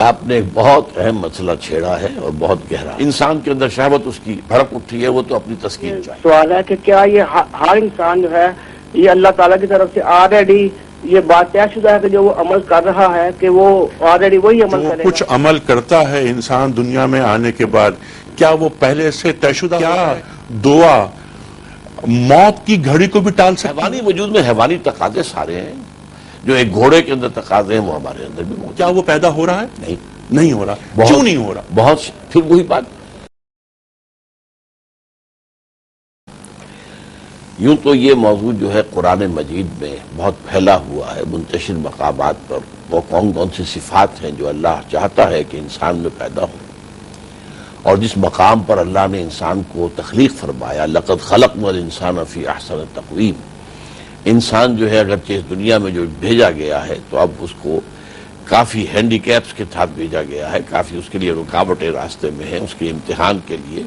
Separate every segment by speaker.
Speaker 1: آپ نے ایک بہت اہم مسئلہ چھیڑا ہے اور بہت گہرا. انسان کے اندر شہوت اس کی بھڑک اٹھی ہے، وہ تو اپنی تسکین چاہیے.
Speaker 2: سوال ہے کہ کیا یہ ہر انسان جو ہے یہ اللہ تعالیٰ کی طرف سے آلریڈی یہ بات طے شدہ ہے کہ جو وہ عمل کر رہا ہے کہ وہ آلریڈی وہی عمل کرے گا؟
Speaker 3: کچھ عمل کرتا ہے انسان دنیا میں آنے کے بعد، کیا وہ پہلے سے طے شدہ؟ کیا دعا موت کی گھڑی کو بھی ٹال سکتی؟
Speaker 1: حیوانی وجود میں حیوانی تقاضے سارے ہیں. جو ایک گھوڑے کے اندر تقاضے ہیں وہ ہمارے اندر بھی موجود.
Speaker 3: کیا وہ پیدا ہو رہا ہے؟ نہیں ہو رہا. کیوں نہیں ہو رہا؟
Speaker 1: بہت پھر وہی بات. یوں تو یہ موضوع جو ہے قرآن مجید میں بہت پھیلا ہوا ہے منتشر مقامات پر. وہ کون کون سی صفات ہیں جو اللہ چاہتا ہے کہ انسان میں پیدا ہو، اور جس مقام پر اللہ نے انسان کو تخلیق فرمایا، لقد خلقنا الانسان فی احسن تقویم. انسان جو ہے اگرچہ اس دنیا میں جو بھیجا گیا ہے تو اب اس کو کافی ہینڈی کیپس کے ساتھ بھیجا گیا ہے، کافی اس کے لیے رکاوٹیں راستے میں ہیں. اس کے امتحان کے لیے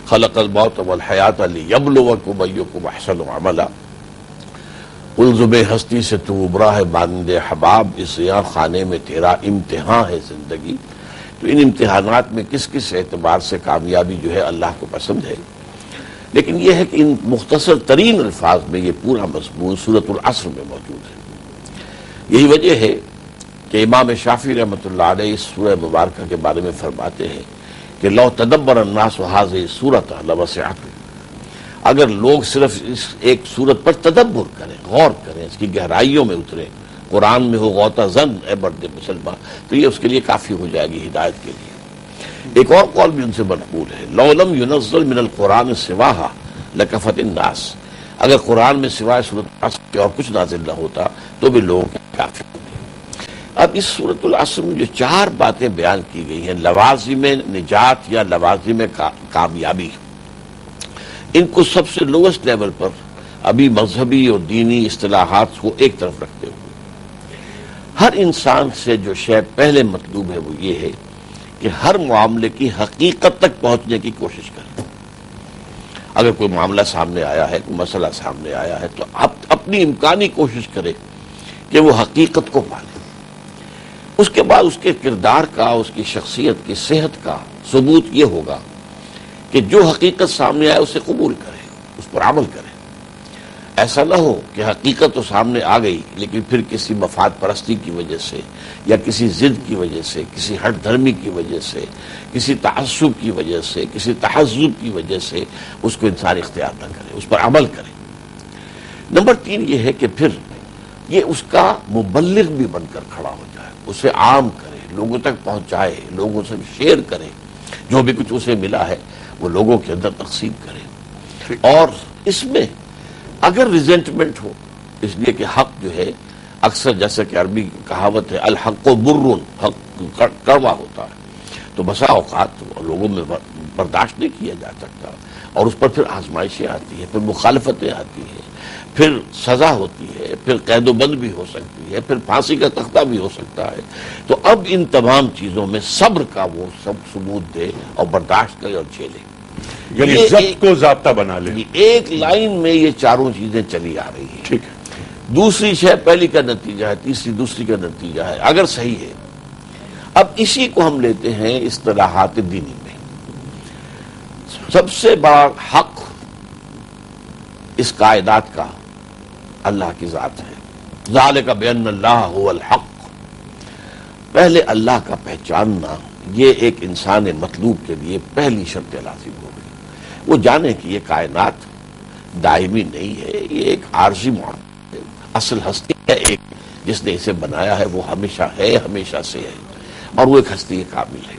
Speaker 1: خلق الموت والحیات لیبلوکم ایکم احسن عملا. الزم ہستی سے تو ابرا ہے مانند حباب، اس یاں خانے میں تیرا امتحان ہے زندگی. تو ان امتحانات میں کس کس اعتبار سے کامیابی جو ہے اللہ کو پسند ہے. لیکن یہ ہے کہ ان مختصر ترین الفاظ میں یہ پورا مضمون سورۃ العصر میں موجود ہے. یہی وجہ ہے کہ امام شافعی رحمۃ اللہ علیہ اس سورہ مبارکہ کے بارے میں فرماتے ہیں کہ لو تدبر الناس هذه السورۃ لوسعتهم. اگر لوگ صرف اس ایک سورت پر تدبر کریں، غور کریں، اس کی گہرائیوں میں اتریں، قرآن میں ہو غوطہ زن اے برد مسلمان، تو یہ اس کے لیے کافی ہو جائے گی ہدایت کے لیے. ایک اور قول بھی ان سے منقول ہے، لو لم ينزل من القرآن سواها لکفت الناس. اگر قرآن میں سوائے سورۃ العصر کے اور کچھ نازل نہ ہوتا تو بھی لوگوں کے کافی ہوتے. اب اس سورۃ العصر میں جو 4 باتیں بیان کی گئی ہیں، لوازم نجات یا لوازم کامیابی، ان کو سب سے لوسٹ لیول پر ابھی مذہبی اور دینی اصطلاحات کو ایک طرف رکھتے ہوئے ہر انسان سے جو شے پہلے مطلوب ہے وہ یہ ہے کہ ہر معاملے کی حقیقت تک پہنچنے کی کوشش کریں. اگر کوئی معاملہ سامنے آیا ہے، کوئی مسئلہ سامنے آیا ہے، تو اپنی امکانی کوشش کرے کہ وہ حقیقت کو پالے. اس کے بعد اس کے کردار کا، اس کی شخصیت کی صحت کا ثبوت یہ ہوگا کہ جو حقیقت سامنے آئے اسے قبول کرے، اس پر عمل کرے. ایسا نہ ہو کہ حقیقت تو سامنے آ گئی لیکن پھر کسی مفاد پرستی کی وجہ سے یا کسی ضد کی وجہ سے، کسی ہٹ دھرمی کی وجہ سے، کسی تعصب کی وجہ سے، کسی تحزب کی وجہ سے اس کو انسان اختیار نہ کرے، اس پر عمل کرے. نمبر 3 یہ ہے کہ پھر یہ اس کا مبلغ بھی بن کر کھڑا ہو جائے، اسے عام کرے، لوگوں تک پہنچائے، لوگوں سے شیئر کرے، جو بھی کچھ اسے ملا ہے وہ لوگوں کے اندر تقسیم کرے. اور اس میں اگر ریزنٹمنٹ ہو، اس لیے کہ حق جو ہے اکثر جیسا کہ عربی کہاوت ہے الحق برٌ، حق کڑوا ہوتا ہے، تو بسا اوقات لوگوں میں برداشت نہیں کیا جا سکتا اور اس پر پھر آزمائشیں آتی ہیں، پھر مخالفتیں آتی ہیں، پھر سزا ہوتی ہے، پھر قید و بند بھی ہو سکتی ہے، پھر پھانسی کا تختہ بھی ہو سکتا ہے. تو اب ان تمام چیزوں میں صبر کا وہ سب ثبوت دے اور برداشت کرے اور جھیلے.
Speaker 3: یعنی ضبط کو ضابطہ بنا لے.
Speaker 1: ایک لائن میں یہ چاروں چیزیں چلی آ رہی ہیں.
Speaker 3: ٹھیک ہے.
Speaker 1: دوسری شے پہلی کا نتیجہ ہے، تیسری دوسری کا نتیجہ ہے، اگر صحیح ہے. اب اسی کو ہم لیتے ہیں اصطلاحات دینی میں. سب سے بڑا حق اس کائنات کا اللہ کی ذات ہے. ذالک بأن اللہ هو الحق. پہلے اللہ کا پہچاننا یہ ایک انسان مطلوب کے لیے پہلی شرط لازم ہو گئی. وہ جانے کہ یہ کائنات دائمی نہیں ہے، یہ ایک عارضی معاملہ ہے. اصل ہستی ہے ایک، جس نے اسے بنایا ہے وہ ہمیشہ ہے، ہمیشہ سے ہے، اور وہ ایک ہستی کامل ہے.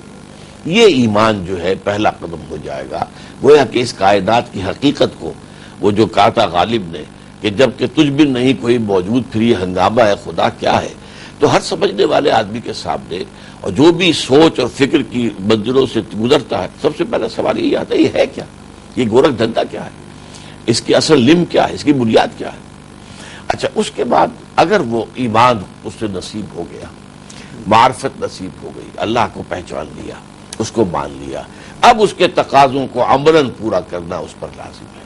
Speaker 1: یہ ایمان جو ہے پہلا قدم ہو جائے گا. گویا کہ اس کائنات کی حقیقت کو وہ جو کہا تھا غالب نے کہ جب کہ تجھ بھی نہیں کوئی موجود پھر یہ ہنگامہ ہے خدا کیا ہے، تو ہر سمجھنے والے آدمی کے سامنے اور جو بھی سوچ اور فکر کی منزلوں سے گزرتا ہے، سب سے پہلا سوال یہی آتا ہے یہ ہے کیا، یہ گورکھ دھندا کیا ہے، اس کی اصل لم کیا ہے، اس کی بنیاد کیا ہے. اچھا، اس کے بعد اگر وہ ایمان اس سے نصیب ہو گیا، معرفت نصیب ہو گئی، اللہ کو پہچان لیا، اس کو مان لیا، اب اس کے تقاضوں کو عملاً پورا کرنا اس پر لازم ہے.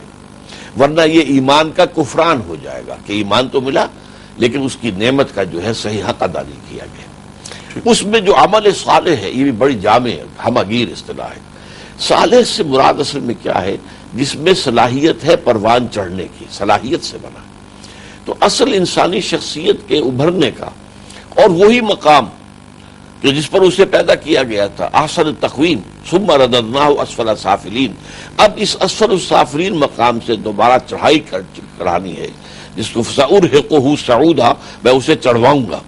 Speaker 1: ورنہ یہ ایمان کا کفران ہو جائے گا کہ ایمان تو ملا لیکن اس کی نعمت کا جو ہے صحیح حق ادا نہیں کیا گیا. اس میں جو عمل صالح ہے یہ بھی بڑی جامع ہمگیر اصطلاح ہے. صالح سے مراد اصل میں کیا ہے؟ جس میں صلاحیت ہے پروان چڑھنے کی، صلاحیت سے بنا. تو اصل انسانی شخصیت کے ابھرنے کا اور وہی مقام جو جس پر اسے پیدا کیا گیا تھا، احسن تقویم ثم رددناہ اسفل سافلین، اب اس اسفل السافلین مقام سے دوبارہ چڑھائی کرانی ہے، جس کو سأرہقہ صعودا، میں اسے چڑھواؤں گا.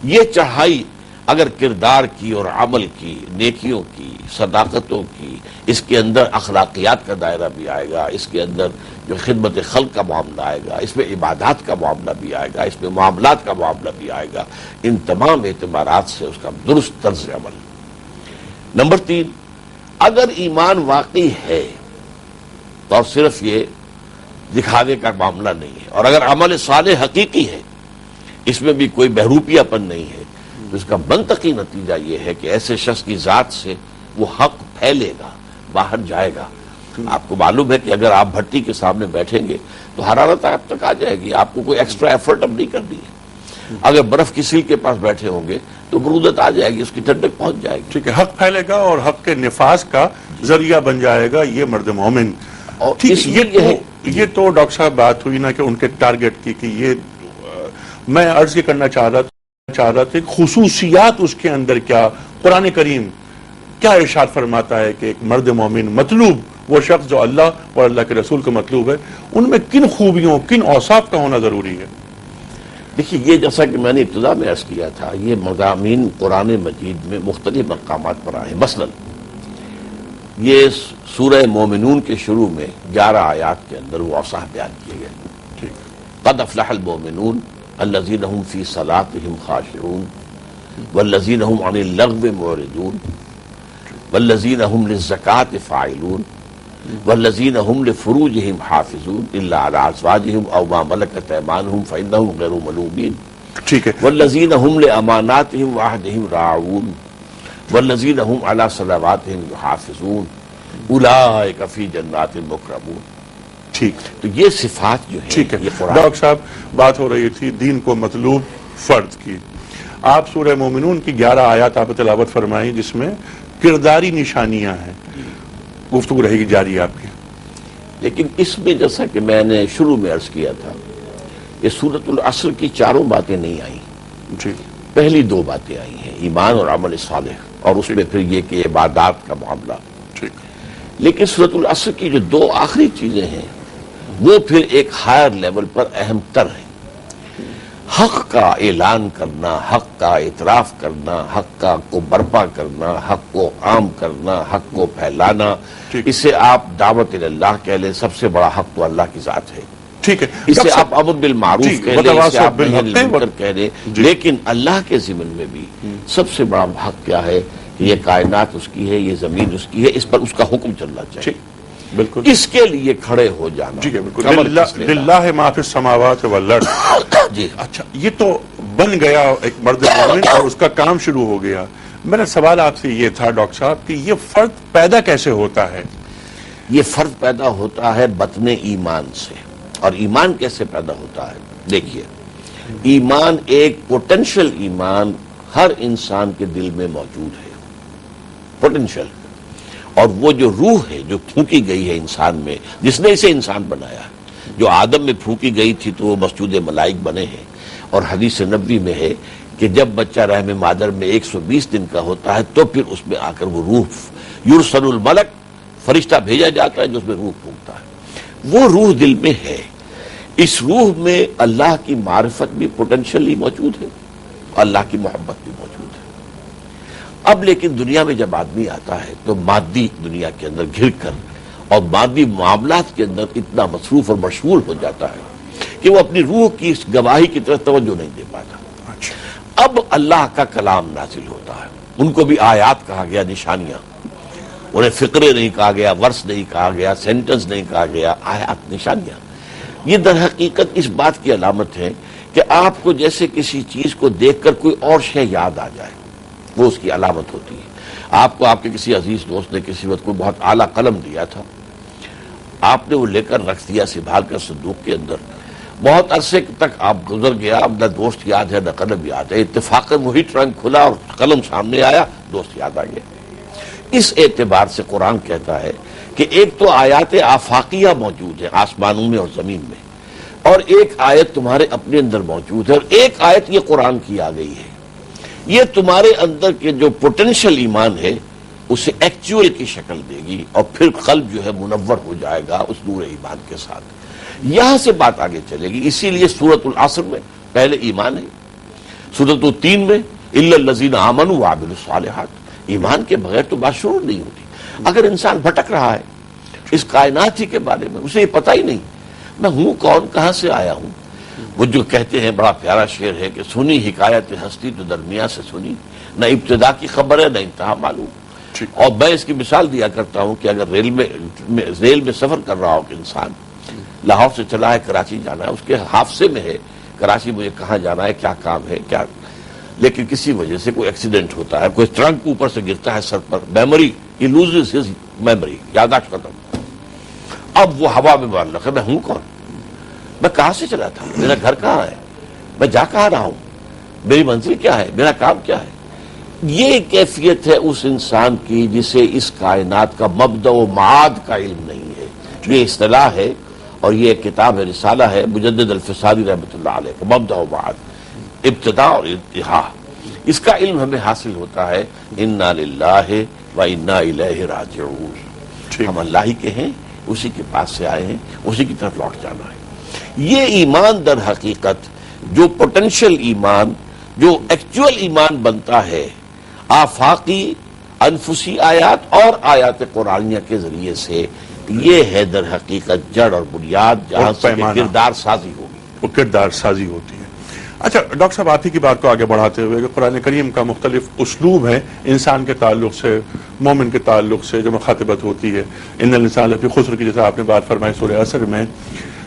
Speaker 1: یہ چڑھائی اگر کردار کی اور عمل کی، نیکیوں کی، صداقتوں کی، اس کے اندر اخلاقیات کا دائرہ بھی آئے گا، اس کے اندر جو خدمت خلق کا معاملہ آئے گا، اس میں عبادات کا معاملہ بھی آئے گا، اس میں معاملات کا معاملہ بھی آئے گا، ان تمام اعتبارات سے اس کا درست طرز عمل. نمبر 3، اگر ایمان واقعی ہے تو صرف یہ دکھانے کا معاملہ نہیں ہے، اور اگر عمل صالح حقیقی ہے، اس میں بھی کوئی بہروپیہ پن نہیں ہے، تو اس کا منطقی نتیجہ یہ ہے کہ ایسے شخص کی ذات سے وہ حق پھیلے گا، باہر جائے گا. آپ کو معلوم ہے کہ اگر آپ بھٹی کے سامنے بیٹھیں گے تو حرارت آپ تک آ جائے گی، آپ کو کوئی ایکسٹرا ایفرٹ اب نہیں کرنی ہے. اگر برف کی سیل کے پاس بیٹھے ہوں گے تو برودت آ جائے گی، اس کی ٹھنڈک پہنچ جائے گی.
Speaker 3: ٹھیک ہے، حق پھیلے گا اور حق کے نفاذ کا ذریعہ بن جائے گا یہ مرد مومن.
Speaker 1: اور
Speaker 3: ٹھیک، یہ تو ڈاکٹر صاحب بات ہوئی نا کہ ان کے ٹارگٹ کی، کہ یہ میں عرض یہ کرنا چاہ رہا تھا خصوصیات اس کے اندر کیا، قرآن کریم کیا ارشاد فرماتا ہے کہ ایک مرد مومن مطلوب وہ شخص جو اللہ اور اللہ کے رسول کو مطلوب ہے، ان میں کن خوبیوں، کن اوصاف کا ہونا ضروری ہے؟
Speaker 1: دیکھیے، یہ جیسا کہ میں نے ابتدا میں عرض کیا تھا، یہ مضامین قرآن مجید میں مختلف مقامات پر آئے. مثلا یہ سورہ مومنون کے شروع میں 11 آیات کے اندر وہ اوصاف بیان کیے گئے. قد افلح المؤمنون الذین هم فی صلاتهم خاشعون والذین هم عن اللغو معرضون والذین هم للزکاة فاعلون والذین هم لفروجهم حافظون الا علی ازواجهم او ما ملکت ایمانهم فانهم غیر ملومین.
Speaker 3: ٹھیک ہے.
Speaker 1: والذین هم لاماناتهم وعهدهم راعون والذین هم علی صلواتهم یحافظون اولئک فی جنات مکرمون.
Speaker 3: ٹھیک،
Speaker 1: تو یہ صفات جو ہیں،
Speaker 3: ٹھیک ہے.
Speaker 1: یہ قرآن.
Speaker 3: ڈاکٹر صاحب بات ہو رہی تھی دین کو مطلوب فرد کی. آپ سورہ مومنون کی 11 آیات آپ تلاوت فرمائیں جس میں کرداری نشانیاں ہیں. گفتگو رہے گی جاری آپ کی.
Speaker 1: لیکن اس میں جیسا کہ میں نے شروع میں عرض کیا تھا، یہ سورۃ العصر کی چاروں باتیں نہیں آئیں.
Speaker 3: جی،
Speaker 1: پہلی 2 باتیں آئی ہیں، ایمان اور عمل صالح، اور اس میں پھر یہ کہ عبادات کا معاملہ.
Speaker 3: ٹھیک.
Speaker 1: لیکن سورۃ العصر کی جو 2 آخری چیزیں ہیں وہ پھر ایک ہائر لیول پر اہم تر ہیں. حق کا اعلان کرنا، حق کا اعتراف کرنا، حق کو برپا کرنا، حق کو عام کرنا، حق کو پھیلانا، اسے آپ دعوت اللہ کہہ لیں. سب سے بڑا حق تو اللہ کی ذات ہے.
Speaker 3: ٹھیک ہے،
Speaker 1: اسے آپ امر بالمعروف کہہ لیں، اسے آپ نہی عن المنکر کہہ لیں. لیکن اللہ کے ضمن میں بھی سب سے بڑا حق کیا ہے کہ یہ کائنات اس کی ہے، یہ زمین اس کی ہے، اس پر اس کا حکم چلنا چاہیے.
Speaker 3: بالکل،
Speaker 1: اس کے لیے کھڑے ہو جانا.
Speaker 3: ٹھیک ہے، بالکل. للہ ما فی السماوات والارض.
Speaker 1: جی،
Speaker 3: اچھا، یہ تو بن گیا ایک مرد مومن اور اس کا کام شروع ہو گیا. میرا سوال آپ سے یہ تھا ڈاکٹر صاحب کہ یہ فرد پیدا کیسے ہوتا ہے؟
Speaker 1: یہ فرد پیدا ہوتا ہے بطن ایمان سے. اور ایمان کیسے پیدا ہوتا ہے؟ دیکھیے، ایمان ایک پوٹینشل ایمان ہر انسان کے دل میں موجود ہے، پوٹینشل. اور وہ جو روح ہے جو پھونکی گئی ہے انسان میں، جس نے اسے انسان بنایا ہے، جو آدم میں پھونکی گئی تھی تو وہ مسجود ملائک بنے ہیں. اور حدیث نبوی میں ہے کہ جب بچہ رحم مادر میں 120 دن کا ہوتا ہے تو پھر اس میں آ کر وہ روح، یرسل الملک، فرشتہ بھیجا جاتا ہے جو اس میں روح پھونکتا ہے. وہ روح دل میں ہے. اس روح میں اللہ کی معرفت بھی پوٹینشلی موجود ہے، اللہ کی محبت بھی موجود ہے. اب لیکن دنیا میں جب آدمی آتا ہے تو مادی دنیا کے اندر گھر کر اور مادی معاملات کے اندر اتنا مصروف اور مشغول ہو جاتا ہے کہ وہ اپنی روح کی اس گواہی کی طرف توجہ نہیں دے پاتا. اب اللہ کا کلام نازل ہوتا ہے. ان کو بھی آیات کہا گیا، نشانیاں. انہیں فقرے نہیں کہا گیا، ورس نہیں کہا گیا، سینٹنس نہیں کہا گیا، آیات، نشانیاں. یہ در حقیقت اس بات کی علامت ہے کہ آپ کو جیسے کسی چیز کو دیکھ کر کوئی اور شے یاد آ جائے، وہ اس کی علامت ہوتی ہے. آپ کو آپ کے کسی عزیز دوست نے کسی وقت کوئی بہت اعلیٰ قلم دیا تھا، آپ نے وہ لے کر رکھ دیا سنبھال کر صندوق کے اندر، بہت عرصے تک آپ گزر گیا، اب نہ دوست یاد ہے نہ قلم یاد ہے، اتفاقاً وہی ٹرنک کھلا اور قلم سامنے آیا، دوست یاد آ گیا۔ اس اعتبار سے قرآن کہتا ہے کہ ایک تو آیات آفاقیہ موجود ہیں آسمانوں میں اور زمین میں، اور ایک آیت تمہارے اپنے اندر موجود ہے، اور ایک آیت یہ قرآن کی آ گئی ہے۔ یہ تمہارے اندر کے جو پوٹینشل ایمان ہے اسے ایکچوئل کی شکل دے گی، اور پھر قلب جو ہے منور ہو جائے گا اس نور ایمان کے ساتھ۔ یہاں سے بات آگے چلے گی، اسی لیے سورۃ العصر میں پہلے ایمان ہے، سورۃ التین میں الا الذین آمنوا وعملوا الصالحات، ایمان کے بغیر تو بات شروع نہیں ہوتی۔ اگر انسان بھٹک رہا ہے اس کائنات ہی کے بارے میں، اسے یہ پتہ ہی نہیں میں ہوں کون، کہاں سے آیا ہوں۔ وہ جو کہتے ہیں، بڑا پیارا شعر ہے کہ سنی حکایت ہستی تو درمیان سے سنی، نہ ابتدا کی خبر ہے نہ انتہا معلوم۔ اور میں اس کی مثال دیا کرتا ہوں کہ اگر ریل میں سفر کر رہا ہو کہ انسان لاہور سے چلا ہے کراچی جانا ہے، اس کے حافظے میں ہے کراچی مجھے کہاں جانا ہے، کیا کام ہے، کیا، لیکن کسی وجہ سے کوئی ایکسیڈنٹ ہوتا ہے، کوئی ٹرنک اوپر سے گرتا ہے سر پر، میموری ہی لوزز ہز میموری، یادداشت ختم، اب وہ ہوا میں معلق ہے، میں ہوں کون، میں کہاں سے چلا تھا، میرا گھر کہاں ہے، میں جا کہاں رہا ہوں، میری منزل کیا ہے، میرا کام کیا ہے۔ یہ کیفیت ہے اس انسان کی جسے اس کائنات کا مبدأ و معاد کا علم نہیں ہے۔ یہ اصطلاح ہے اور یہ ایک کتاب ہے، رسالہ ہے مجدد الفسادی رحمۃ اللہ علیہ کا، مبدأ و معاد، ابتدا اور انتہا، اس کا علم ہمیں حاصل ہوتا ہے۔ انا للہ و انا الیہ راجعون، ہم اللہ ہی کے ہیں، اسی کے پاس سے آئے ہیں، اسی کی طرف لوٹ جانا ہے۔ یہ ایمان در حقیقت جو پوٹینشل ایمان، جو ایکچوئل ایمان بنتا ہے آفاقی انفسی آیات اور آیات قرآنیہ کے ذریعے سے، یہ ہے در حقیقت جڑ اور بنیاد جہاں سے کردار سازی ہوگی،
Speaker 3: وہ کردار سازی ہوتی ہے۔ اچھا ڈاکٹر صاحب، آپ ہی کی بات کو آگے بڑھاتے ہوئے کہ قرآن کریم کا مختلف اسلوب ہے انسان کے تعلق سے، مومن کے تعلق سے جو مخاطبت ہوتی ہے، ان الانسان لفی خسر کی جیسا آپ نے بات فرمائی سورہ عصر میں،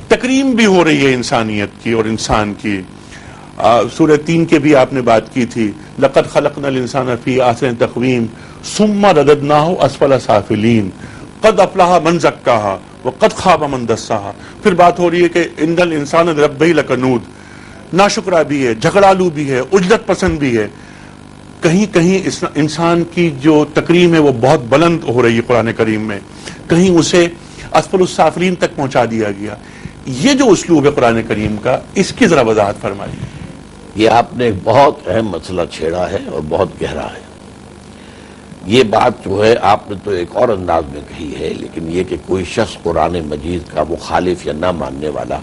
Speaker 3: تکریم بھی ہو رہی ہے انسانیت کی اور انسان کی۔ سورہ 3 کے بھی آپ نے بات کی تھی، لقد خلقنا الانسان فی احسن تقویم ثم رددناہ اسفل سافلین قد افلح من زکاہا وقد خاب من دساہا۔ پھر بات ہو رہی ہے کہ ان الانسان لربہ لکنود، ناشکرا بھی ہے، جھگڑالو بھی ہے، عجلت پسند بھی ہے۔ کہیں کہیں انسان کی جو تکریم ہے وہ بہت بلند ہو رہی ہے قرآن کریم میں، کہیں اسے اسفل السافلین تک پہنچا دیا گیا۔ یہ جو اسلوب ہے قرآن کریم کا، اس کی ذرا وضاحت فرمائیے۔
Speaker 1: یہ آپ نے ایک بہت اہم مسئلہ چھیڑا ہے اور بہت گہرا ہے۔ یہ بات جو ہے آپ نے تو ایک اور انداز میں کہی ہے، لیکن یہ کہ کوئی شخص قرآن مجید کا مخالف یا نہ ماننے والا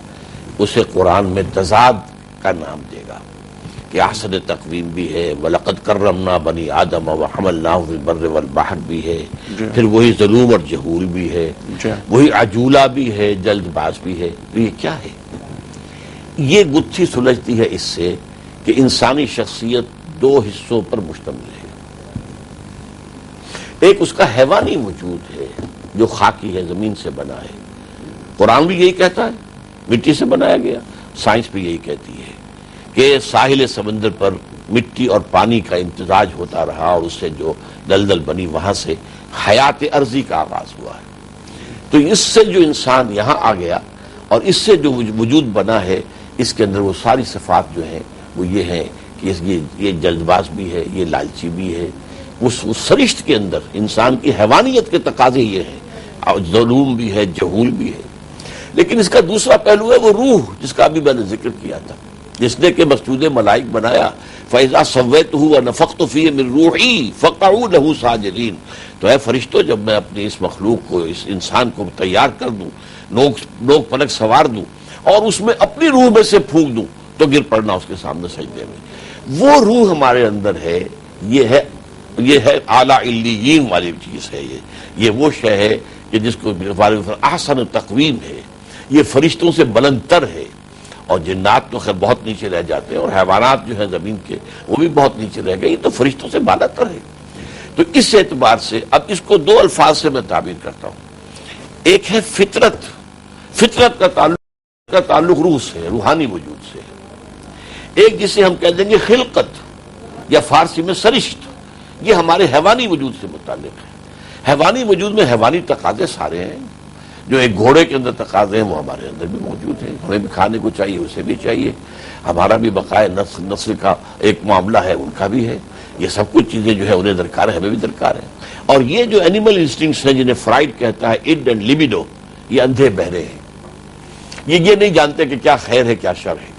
Speaker 1: اسے قرآن میں تضاد کا نام دے گا کہ احسن تقویم بھی ہے، وَلَقَدْ كَرَّمْنَا بَنِي آدَمَ وَحَمَلْنَاهُ فِي الْبَرِّ وَالْبَحْرِ بھی ہے، پھر وہی ظلوم اور جہول بھی ہے، وہی عجولہ بھی ہے، جلد باز بھی ہے۔ تو یہ کیا ہے؟ یہ گتھی سلجھتی ہے اس سے کہ انسانی شخصیت دو حصوں پر مشتمل ہے۔ ایک اس کا حیوانی وجود ہے جو خاکی ہے، زمین سے بنا ہے، قرآن بھی یہی کہتا ہے، مٹی سے بنایا گیا، سائنس بھی یہی کہتی ہے کہ ساحل سمندر پر مٹی اور پانی کا امتزاج ہوتا رہا اور اس سے جو دلدل بنی وہاں سے حیات ارضی کا آغاز ہوا ہے۔ تو اس سے جو انسان یہاں آ گیا اور اس سے جو وجود بنا ہے، اس کے اندر وہ ساری صفات جو ہیں وہ یہ ہیں کہ یہ جلد باز بھی ہے، یہ لالچی بھی ہے، اس سرشت کے اندر انسان کی حیوانیت کے تقاضے یہ ہیں، ظلوم بھی ہے، جہول بھی ہے۔ لیکن اس کا دوسرا پہلو ہے وہ روح، جس کا بھی میں نے ذکر کیا تھا، جس نے کہ مسجود ملائک بنایا، فَإِذَا سَوَّيْتُهُ وَنَفَخْتُ فِيهِ مِن رُوحِي فَقَعُوا لَهُ سَاجِدِينَ۔ تو اے فرشتوں، جب میں اپنی اس مخلوق کو، اس انسان کو تیار کر دوں، نوک پلک سوار دوں اور اس میں اپنی روح میں سے پھونک دوں تو گر پڑنا اس کے سامنے سجدے میں۔ وہ روح ہمارے اندر ہے، یہ ہے اعلیٰ علیین والی چیز ہے، یہ وہ شے ہے کہ جس کو احسن تقویم ہے، یہ فرشتوں سے بلند تر ہے، اور جنات تو خیر بہت نیچے رہ جاتے ہیں اور حیوانات جو ہیں زمین کے وہ بھی بہت نیچے رہ گئے، یہ تو فرشتوں سے بالا تر ہے۔ تو اس اعتبار سے اب اس کو دو الفاظ سے میں تعبیر کرتا ہوں۔ ایک ہے فطرت، فطرت کا تعلق روح سے، روحانی وجود سے۔ ایک جسے ہم کہہ دیں گے خلقت یا فارسی میں سرشت، یہ ہمارے حیوانی وجود سے متعلق ہے۔ حیوانی وجود میں حیوانی تقاضے سارے ہیں، جو ایک گھوڑے کے اندر تقاضے ہیں وہ ہمارے اندر بھی موجود ہیں. ہمیں بھی کھانے کو چاہیے, اسے بھی چاہیے, ہمارا بھی بقائے نسل کا ایک معاملہ ہے, ان کا بھی ہے. یہ سب کچھ چیزیں جو ہے انہیں درکار ہے, ہمیں بھی درکار ہے. اور یہ جو اینیمل انسٹنکٹس ہیں جنہیں فرائڈ کہتا ہے, اڈ اینڈ لیبیڈو, یہ اندھے بہرے ہیں. یہ نہیں جانتے کہ کیا خیر ہے کیا شر ہے.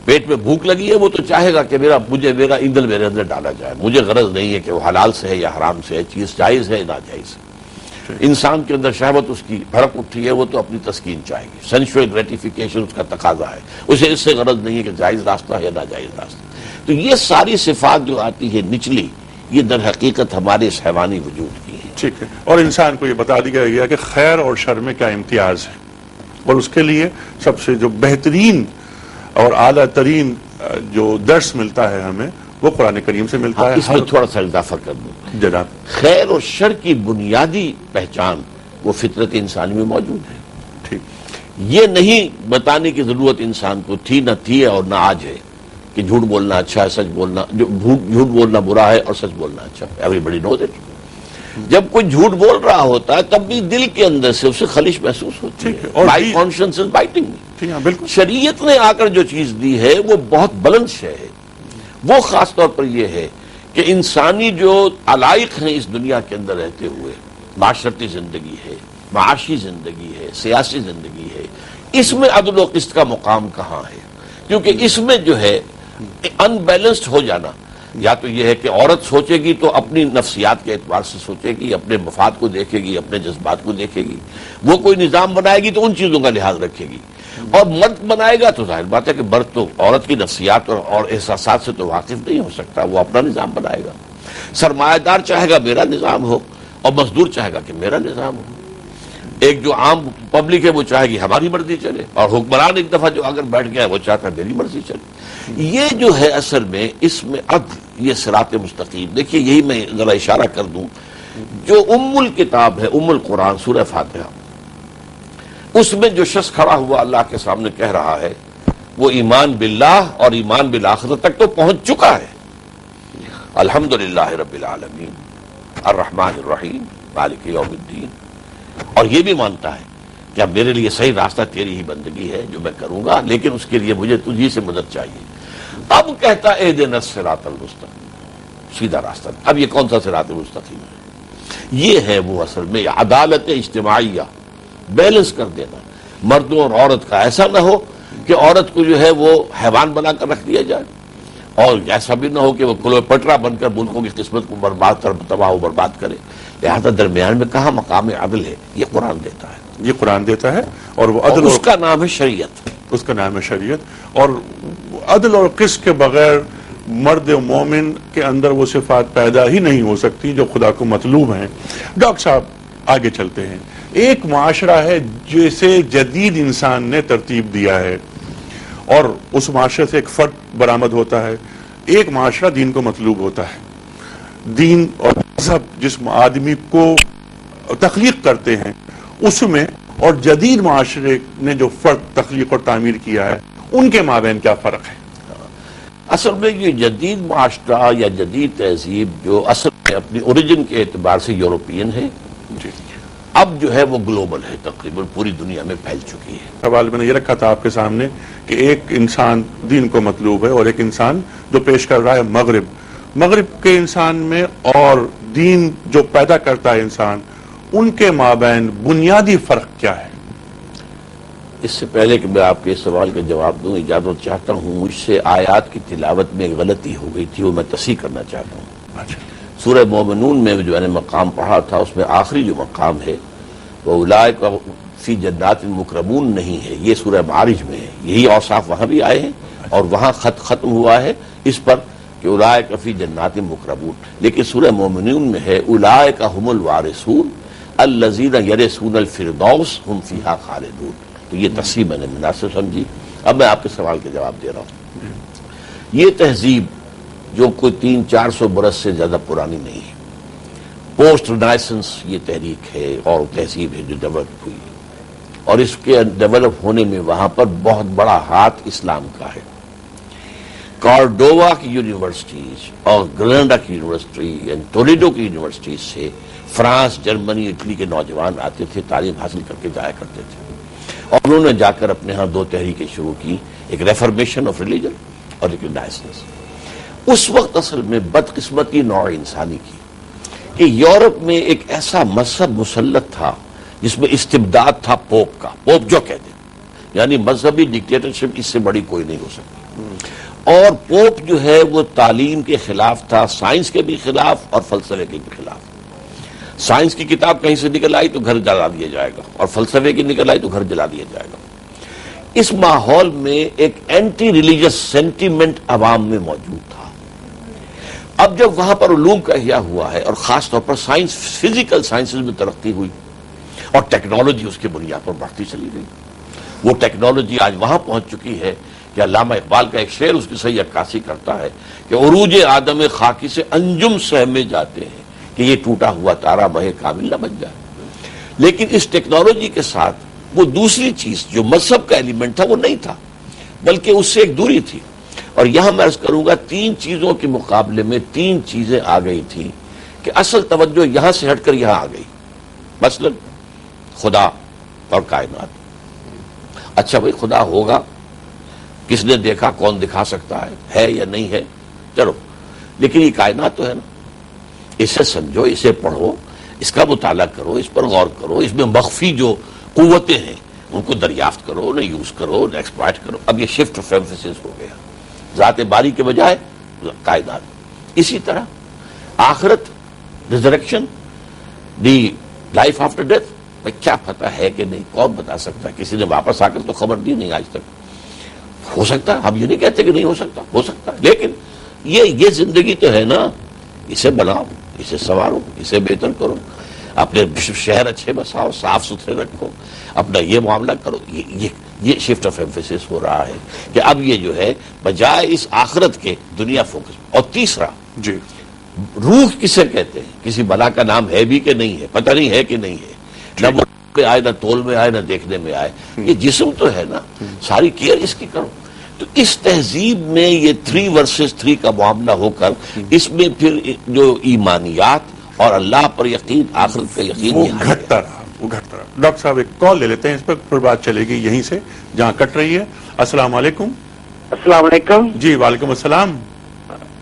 Speaker 1: پیٹ میں بھوک لگی ہے, وہ تو چاہے گا کہ میرا ایندھن میرے اندر ڈالا جائے. مجھے غرض نہیں ہے کہ وہ حلال سے ہے یا حرام سے ہے, چیز جائز ہے ناجائز ہے. انسان کے اندر شہوت اس کی بھڑک اٹھی ہے, وہ تو اپنی تسکین چاہے گی. سینشوئل گریٹیفیکیشن اس کا تقاضا ہے, اسے اس سے غرض نہیں ہے کہ جائز راستہ ہے یا ناجائز راستہ. تو یہ ساری صفات جو آتی ہے نچلی, یہ در حقیقت ہمارے اس حیوانی وجود کی ہے.
Speaker 3: ٹھیک ہے. اور انسان کو یہ بتا دیا گیا کہ خیر اور شر میں کیا امتیاز ہے, اور اس کے لیے سب سے جو بہترین اور اعلیٰ ترین جو درس ملتا ہے ہمیں وہ قرآن کریم سے ملتا ہے.
Speaker 1: اس میں تھوڑا سا اضافہ کر دوں
Speaker 3: جناب.
Speaker 1: خیر اور شر کی بنیادی پہچان وہ فطرت انسانی میں موجود ہے.
Speaker 3: ٹھیک.
Speaker 1: یہ نہیں بتانے کی ضرورت انسان کو تھی, نہ تھی اور نہ آج ہے, کہ جھوٹ بولنا اچھا ہے, سچ بولنا جھوٹ بولنا برا ہے اور سچ بولنا اچھا ہے. Everybody knows it. جب کوئی جھوٹ بول رہا ہوتا ہے تب بھی دل کے اندر سے اسے خلش محسوس ہوتی ہے. مائی کانشنس از بائٹنگ.
Speaker 3: بالکل.
Speaker 1: شریعت نے آ کر جو چیز دی ہے وہ بہت بلند شے ہے. وہ خاص طور پر یہ ہے کہ انسانی جو علائق ہیں اس دنیا کے اندر رہتے ہوئے, معاشرتی زندگی ہے, معاشی زندگی ہے, سیاسی زندگی ہے, اس میں عدل و قسط کا مقام کہاں ہے؟ کیونکہ اس میں جو ہے ان بیلنسڈ ہو جانا, یا تو یہ ہے کہ عورت سوچے گی تو اپنی نفسیات کے اعتبار سے سوچے گی, اپنے مفاد کو دیکھے گی, اپنے جذبات کو دیکھے گی. وہ کوئی نظام بنائے گی تو ان چیزوں کا لحاظ رکھے گی. اور مرد بنائے گا تو ظاہر بات ہے کہ مرد تو عورت کی نفسیات اور احساسات سے تو واقف نہیں ہو سکتا, وہ اپنا نظام بنائے گا. سرمایہ دار چاہے گا میرا نظام ہو, اور مزدور چاہے گا کہ میرا نظام ہو. ایک جو عام پبلک ہے وہ چاہے گی ہماری مرضی چلے, اور حکمران ایک دفعہ جو اگر بیٹھ گیا ہے وہ چاہتا ہے میری مرضی چلے. یہ جو ہے اصل میں اس میں عدل, یہ صراط مستقیم. دیکھیے یہی میں ذرا اشارہ کر دوں, جو ام الکتاب ہے, ام القرآن, سورہ فاتحہ, اس میں جو شخص کھڑا ہوا اللہ کے سامنے کہہ رہا ہے وہ ایمان باللہ اور ایمان بالآخرت تک تو پہنچ چکا ہے. الحمدللہ رب العالمین الرحمن الرحیم مالک یوم الدین, اور یہ بھی مانتا ہے کہ اب میرے لیے صحیح راستہ تیری ہی بندگی ہے جو میں کروں گا, لیکن اس کے لیے مجھے تجھی سے مدد چاہیے. اب کہتا ہے اہدنا الصراط المستقیم, سیدھا راستہ. اب یہ کون سا صراط مستقیم ہے؟ یہ ہے وہ اصل میں عدالت اجتماعیہ, بیلنس کر دینا مردوں اور عورت کا. ایسا نہ ہو کہ عورت کو جو ہے وہ حیوان بنا کر رکھ دیا جائے, اور ایسا بھی نہ ہو کہ وہ کلوپٹرا بن کر ملکوں کی قسمت کو برباد کر تباہ و برباد کرے. لہذا درمیان میں کہاں مقام عدل ہے؟ یہ قرآن دیتا ہے.
Speaker 3: یہ قرآن دیتا ہے, اور وہ عدل,
Speaker 1: اس کا نام ہے شریعت.
Speaker 3: اس کا نام ہے شریعت. اور عدل اور قسط کے بغیر مرد و مومن کے اندر وہ صفات پیدا ہی نہیں ہو سکتی جو خدا کو مطلوب ہیں. ڈاکٹر صاحب آگے چلتے ہیں. ایک معاشرہ ہے جسے جدید انسان نے ترتیب دیا ہے, اور اس معاشرے سے ایک فرد برآمد ہوتا ہے. ایک معاشرہ دین کو مطلوب ہوتا ہے. دین اور مذہب جس آدمی کو تخلیق کرتے ہیں اس میں, اور جدید معاشرے نے جو فرد تخلیق اور تعمیر کیا ہے, ان کے مابین کیا فرق ہے؟
Speaker 1: اصل میں یہ جدید معاشرہ یا جدید تہذیب جو اصل میں اپنی اوریجن کے اعتبار سے یورپین ہے, اب جو ہے وہ گلوبل ہے, تقریباً پوری دنیا میں پھیل چکی ہے.
Speaker 3: سوال میں نے یہ رکھا تھا آپ کے سامنے کہ ایک انسان دین کو مطلوب ہے, اور ایک انسان جو پیش کر رہا ہے مغرب کے انسان میں, اور دین جو پیدا کرتا ہے انسان, ان کے مابین بنیادی فرق کیا ہے؟
Speaker 1: اس سے پہلے کہ میں آپ کے سوال کا جواب دوں, اجازت چاہتا ہوں, مجھ سے آیات کی تلاوت میں ایک غلطی ہو گئی تھی, وہ میں تصحیح کرنا چاہتا ہوں.
Speaker 3: اچھا.
Speaker 1: سورہ مومنون میں جو میں نے مقام پڑھا تھا, اس میں آخری جو مقام ہے وہ اولئک فی جنات مکرمون نہیں ہے, یہ سورہ معارج میں ہے. یہی اوصاف وہاں بھی آئے ہیں, اور وہاں خط ختم ہوا ہے اس پر کہ اولئک فی جنات مکرمون, لیکن سورہ مومنون میں ہے اولئک هم الوارثون الذین یرثون الفردوس هم فیہا خالدون. تو یہ تصحیح میں نے مناسب سمجھی. اب میں آپ کے سوال کے جواب دے رہا ہوں. یہ تہذیب جو کوئی 300-400 برس سے زیادہ پرانی نہیں ہے, پوسٹ رنائسنس یہ تحریک ہے اور تہذیب ہے جو ڈیولپ ہوئی, اور اس کے ڈیولپ ہونے میں وہاں پر بہت بڑا ہاتھ اسلام کا ہے. کارڈووا کی یونیورسٹیز اور گریناڈا کی یونیورسٹی ٹولیڈو کی یونیورسٹیز سے فرانس، جرمنی، اٹلی کے نوجوان آتے تھے، تعلیم حاصل کر کے جایا کرتے تھے، اور انہوں نے جا کر اپنے ہاں دو تحریکیں شروع کی، ایک ریفرمیشن آف ریلیجن اور ایک رینائسنس۔ اس وقت اصل میں بدقسمتی نوع انسانی کی کہ یورپ میں ایک ایسا مذہب مسلط تھا جس میں استبداد تھا پوپ کا، پوپ جو کہتے ہیں، یعنی مذہبی ڈکٹیٹرشپ اس سے بڑی کوئی نہیں ہو سکتی، اور پوپ جو ہے وہ تعلیم کے خلاف تھا، سائنس کے بھی خلاف اور فلسفے کے بھی خلاف۔ سائنس کی کتاب کہیں سے نکل آئی تو گھر جلا دیا جائے گا، اور فلسفے کی نکل آئی تو گھر جلا دیا جائے گا۔ اس ماحول میں ایک اینٹی ریلیجس سینٹیمنٹ عوام میں موجود تھا۔ اب جب وہاں پر علوم کا احیاء ہوا ہے اور خاص طور پر سائنس، فزیکل سائنسز میں ترقی ہوئی اور ٹیکنالوجی اس کی بنیاد پر بڑھتی چلی گئی، وہ ٹیکنالوجی آج وہاں پہنچ چکی ہے کہ علامہ اقبال کا ایک شعر اس کی صحیح عکاسی کرتا ہے کہ عروج آدم خاکی سے انجم سہمے جاتے ہیں کہ یہ ٹوٹا ہوا تارا بہے کامل نہ بن جائے۔ لیکن اس ٹیکنالوجی کے ساتھ وہ دوسری چیز جو مذہب کا ایلیمنٹ تھا وہ نہیں تھا، بلکہ اس سے ایک دوری تھی۔ اور یہاں میں عرض کروں گا تین چیزوں کے مقابلے میں تین چیزیں آ گئی تھیں کہ اصل توجہ یہاں سے ہٹ کر یہاں آ گئی، مثلا خدا اور کائنات۔ اچھا بھائی خدا ہوگا، کس نے دیکھا، کون دکھا سکتا ہے یا نہیں ہے، چلو، لیکن یہ کائنات تو ہے نا، اسے سمجھو، اسے پڑھو، اس کا مطالعہ کرو، اس پر غور کرو، اس میں مخفی جو قوتیں ہیں ان کو دریافت کرو، انہیں یوز کرو، انہیں ایکسپلائٹ کرو۔ اب یہ شفٹ آف ایمفیسس ہو گیا، ذات باری کے بجائے کائنات۔ اسی طرح آخرت، resurrection, the life after death, بھائی کیا پتہ ہے کہ نہیں، کون بتا سکتا ہے؟ کسی نے واپس آ کر تو خبر دی نہیں آج تک۔ ہو سکتا ہے، ہم یہ نہیں کہتے کہ نہیں ہو سکتا، ہو سکتا ہے، لیکن یہ زندگی تو ہے نا، اسے بناؤ، اسے سنوارو، اسے بہتر کرو، اپنے شہر اچھے بساؤ، صاف ستھرے رکھو، اپنا یہ معاملہ کرو۔ یہ شفٹ آف ایمفیسس ہو رہا ہے کہ اب یہ جو ہے بجائے اس آخرت کے دنیا فوکس۔ اور تیسرا،
Speaker 3: جی،
Speaker 1: روح کسے کہتے ہیں؟ کسی بلا کا نام ہے بھی کہ نہیں ہے، پتہ نہیں ہے کہ نہیں ہے، نہ وہ پہ آئے، نہ تول میں آئے، نہ دیکھنے میں آئے، یہ جسم تو ہے نا، ساری کیئر اس کی کرو۔ تو اس تہذیب میں یہ 3 ورسز 3 کا معاملہ ہو کر اس میں پھر جو ایمانیات اور اللہ پر یقین، آخرت کا یقین
Speaker 3: وہ گھٹتا رہا۔ ڈاکٹر صاحب ایک کال لے لیتے ہیں، اس پر پھر بات چلے گی یہیں سے جہاں کٹ رہی ہے۔ السلام علیکم۔
Speaker 2: السلام علیکم
Speaker 3: جی وعلیکم السلام۔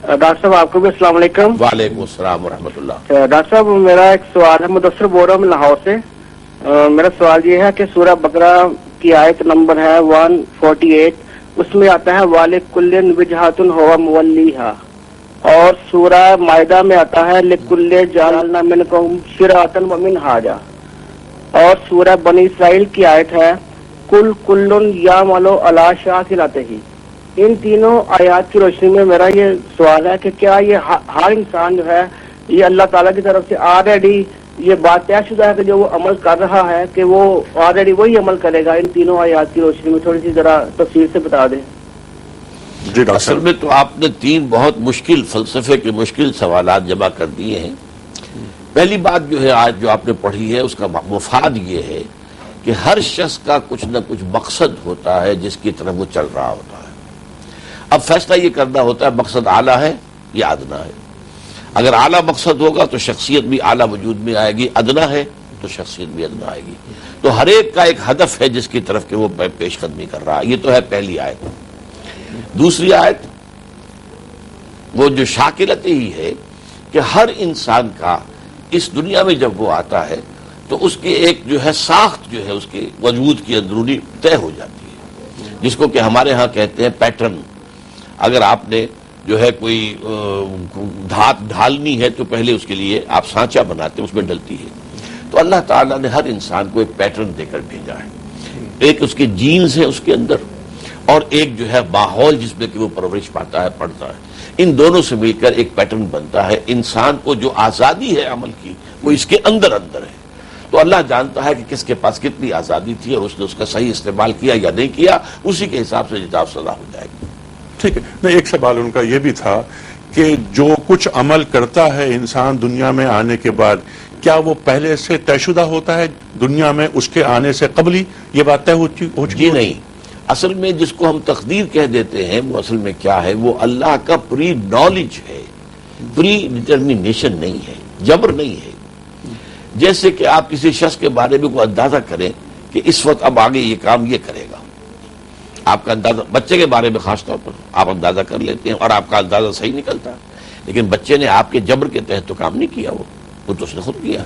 Speaker 2: ڈاکٹر صاحب آپ کو بھی السلام علیکم۔
Speaker 1: وعلیکم السلام ورحمۃ اللہ۔
Speaker 2: ڈاکٹر صاحب میرا ایک سوال ہے، مدثر بول رہا ہوں میں لاہور سے۔ میرا سوال یہ ہے کہ سورہ بقرہ کی آیت نمبر ہے 148، اس میں آتا ہے وَلِكُلٍّ وِجْهَةٌ هُوَ مُوَلِّيهَا، اور سورہ مائدہ میں آتا ہے لِكُلٍّ جَعَلْنَا مِنْكُمْ شِرْعَةً وَمِنْهَاجًا، اور سورہ بنی اسرائیل کی آیت ہے کل کلٌ یعمل علی شاکلتہ۔ ان تینوں آیات کی روشنی میں میرا یہ سوال ہے کہ کیا یہ ہر انسان جو ہے یہ اللہ تعالیٰ کی طرف سے آلریڈی یہ بات طے شدہ ہے کہ جو وہ عمل کر رہا ہے کہ وہ آلریڈی وہی عمل کرے گا؟ ان تینوں آیات کی روشنی میں تھوڑی سی ذرا تفصیل سے بتا دیں۔
Speaker 3: جی ڈاکٹر
Speaker 1: اصل میں تو آپ نے 3 بہت مشکل فلسفے کے مشکل سوالات جمع کر دیے ہیں۔ پہلی بات جو ہے آج جو آپ نے پڑھی ہے اس کا مفاد یہ ہے کہ ہر شخص کا کچھ نہ کچھ مقصد ہوتا ہے جس کی طرف وہ چل رہا ہوتا ہے۔ اب فیصلہ یہ کرنا ہوتا ہے مقصد اعلیٰ ہے یا ادنا ہے۔ اگر اعلیٰ مقصد ہوگا تو شخصیت بھی اعلیٰ وجود میں آئے گی، ادنا ہے تو شخصیت بھی ادنا آئے گی۔ تو ہر ایک کا ایک ہدف ہے جس کی طرف کہ وہ پیش قدمی کر رہا ہے۔ یہ تو ہے پہلی آیت۔ دوسری آیت وہ جو شاکلت ہی ہے کہ ہر انسان کا اس دنیا میں جب وہ آتا ہے تو اس کی ایک جو ہے ساخت جو ہے اس کے وجود کی اندرونی طے ہو جاتی ہے، جس کو کہ ہمارے ہاں کہتے ہیں پیٹرن۔ اگر آپ نے جو ہے کوئی دھات ڈھالنی ہے تو پہلے اس کے لیے آپ سانچہ بناتے ہیں، اس میں ڈلتی ہے۔ تو اللہ تعالیٰ نے ہر انسان کو ایک پیٹرن دے کر بھیجا ہے، ایک اس کے جینز ہیں اس کے اندر، اور ایک جو ہے ماحول جس میں کہ وہ پرورش پاتا ہے، پڑھتا ہے۔ ان دونوں سے مل کر ایک پیٹرن بنتا ہے۔ انسان کو جو آزادی ہے عمل کی وہ اس کے اندر اندر ہے۔ تو اللہ جانتا ہے کہ کس کے پاس کتنی آزادی تھی اور اس نے اس کا صحیح استعمال کیا یا نہیں کیا، اسی کے حساب سے جزا و سزا ہو جائے گی۔
Speaker 3: ٹھیک ہے۔ نہیں، ایک سوال ان کا یہ بھی تھا کہ جو کچھ عمل کرتا ہے انسان دنیا میں آنے کے بعد، کیا وہ پہلے سے طے شدہ ہوتا ہے دنیا میں اس کے آنے سے قبل ہی یہ بات طے ہو چکی؟
Speaker 1: جی نہیں، اصل میں جس کو ہم تقدیر کہہ دیتے ہیں وہ اصل میں کیا ہے؟ وہ اللہ کا پری نالج ہے، پری ڈٹرمینیشن نہیں ہے، جبر نہیں ہے۔ جیسے کہ آپ کسی شخص کے بارے میں کوئی اندازہ کریں کہ اس وقت اب آگے یہ کام یہ کرے گا، آپ کا اندازہ، بچے کے بارے میں خاص طور پر آپ اندازہ کر لیتے ہیں اور آپ کا اندازہ صحیح نکلتا ہے، لیکن بچے نے آپ کے جبر کے تحت تو کام نہیں کیا، وہ تو اس نے خود کیا۔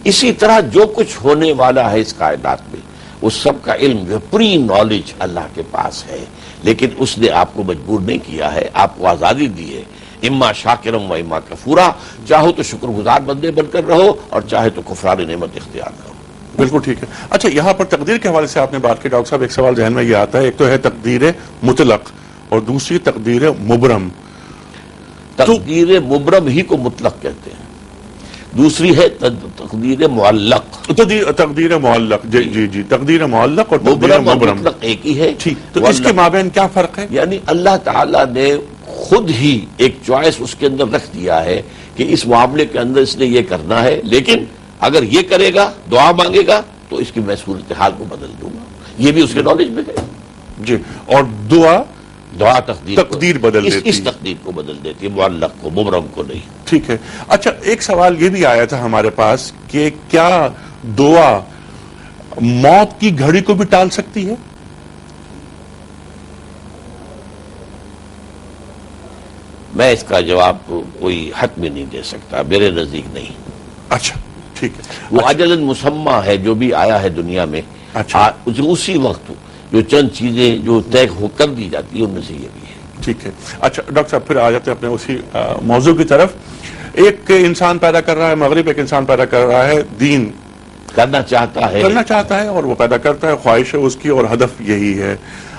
Speaker 1: اسی طرح جو کچھ ہونے والا ہے اس کائنات میں اس سب کا علم جو پری نالج اللہ کے پاس ہے، لیکن اس نے آپ کو مجبور نہیں کیا ہے، آپ کو آزادی دی ہے، اما شاکرم و اما کفورا، چاہو تو شکر گزار بندے بن کر رہو اور چاہے تو کفران نعمت اختیار کرو۔
Speaker 3: بالکل ٹھیک ہے۔ اچھا، یہاں پر تقدیر کے حوالے سے آپ نے بات کی ڈاکٹر صاحب، ایک سوال ذہن میں یہ آتا ہے، ایک تو ہے تقدیر مطلق اور دوسری تقدیر مبرم۔
Speaker 1: تقدیر مبرم ہی کو مطلق کہتے ہیں، دوسری ہے تقدیر معلق۔
Speaker 3: تقدیر معلق، جی جی، تقدیر معلق اور تقدیر مبرم
Speaker 1: مطلق ایک ہی ہے۔
Speaker 3: ٹھیک، تو اس کے مابین کیا فرق ہے؟
Speaker 1: یعنی اللہ تعالیٰ نے خود ہی ایک چوائس اس کے اندر رکھ دیا ہے کہ اس معاملے کے اندر اس نے یہ کرنا ہے، لیکن اگر یہ کرے گا، دعا مانگے گا، تو اس کی میں صورتحال کو بدل دوں گا، یہ بھی اس کے نالج میں ہے۔
Speaker 3: جی، اور دعا
Speaker 1: تقدیر
Speaker 3: بدل دیتی ہے،
Speaker 1: اس تقدیر کو بدل دیتی ہے، معلق کو، مبرم کو نہیں۔
Speaker 3: ٹھیک ہے۔ اچھا، ایک سوال یہ بھی آیا تھا ہمارے پاس کہ کیا دعا موت کی گھڑی کو بھی ٹال سکتی ہے؟
Speaker 1: میں اس کا جواب کوئی حق میں نہیں دے سکتا، میرے نزدیک نہیں۔
Speaker 3: اچھا ٹھیک ہے۔
Speaker 1: وہ اجل مسمى ہے جو بھی آیا ہے دنیا میں،
Speaker 3: اچھا،
Speaker 1: اسی وقت جو چند چیزیں جو طے ہو کر دی جاتی ہیں ان میں سے یہ بھی ہے۔
Speaker 3: ٹھیک ہے۔ اچھا ڈاکٹر صاحب، پھر آ جاتے ہیں اپنے اسی موضوع کی طرف۔ ایک انسان پیدا کر رہا ہے مغرب، ایک انسان پیدا کر رہا ہے دین،
Speaker 1: کرنا چاہتا ہے
Speaker 3: اور وہ پیدا کرتا ہے، خواہش ہے اس کی اور ہدف یہی ہے۔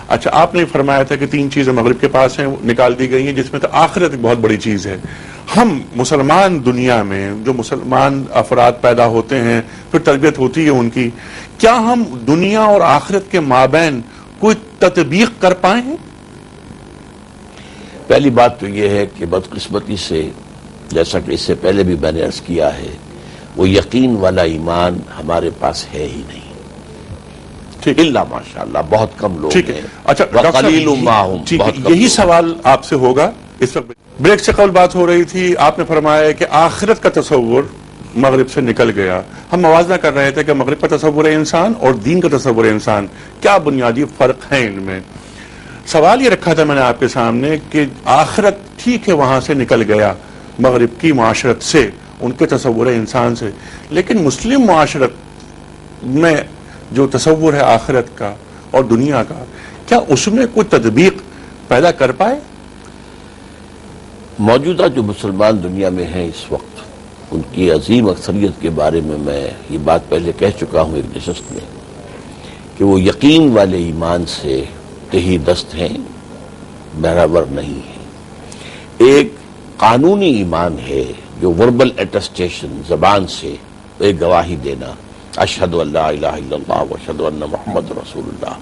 Speaker 3: اچھا، آپ نے فرمایا تھا کہ 3 چیزیں مغرب کے پاس ہیں، نکال دی گئی ہیں، جس میں تو آخرت ایک بہت بڑی چیز ہے۔ ہم مسلمان دنیا میں جو مسلمان افراد پیدا ہوتے ہیں، پھر تربیت ہوتی ہے ان کی، کیا ہم دنیا اور آخرت کے مابین کوئی تطبیق کر پائے ہیں؟
Speaker 1: پہلی بات تو یہ ہے کہ بدقسمتی سے، جیسا کہ اس سے پہلے بھی میں نے عرض کیا ہے، وہ یقین والا ایمان ہمارے پاس ہے ہی نہیں، اللہ ماشاءاللہ بہت کم لوگ ہیں۔
Speaker 3: اچھا،
Speaker 1: وقلیل ما ہم،
Speaker 3: یہی سوال آپ سے ہوگا۔ اس وقت بریک سے قبل بات ہو رہی تھی، آپ نے فرمایا کہ آخرت کا تصور مغرب سے نکل گیا۔ ہم موازنہ کر رہے تھے کہ مغرب کا تصور انسان اور دین کا تصور انسان، کیا بنیادی فرق ہے ان میں؟ سوال یہ رکھا تھا میں نے آپ کے سامنے کہ آخرت ٹھیک ہے وہاں سے نکل گیا، مغرب کی معاشرت سے، ان کے تصور انسان سے، لیکن مسلم معاشرت میں جو تصور ہے آخرت کا اور دنیا کا، کیا اس میں کوئی تطبیق پیدا کر پائے؟
Speaker 1: موجودہ جو مسلمان دنیا میں ہیں اس وقت، ان کی عظیم اکثریت کے بارے میں یہ بات پہلے کہہ چکا ہوں ایک نشست میں، کہ وہ یقین والے ایمان سے تہی دست ہیں، بہراور نہیں ہیں۔ ایک قانونی ایمان ہے جو وربل اٹسٹیشن، زبان سے ایک گواہی دینا، اشہد ان لا الہ الا اللہ واشہد ان محمد رسول اللہ،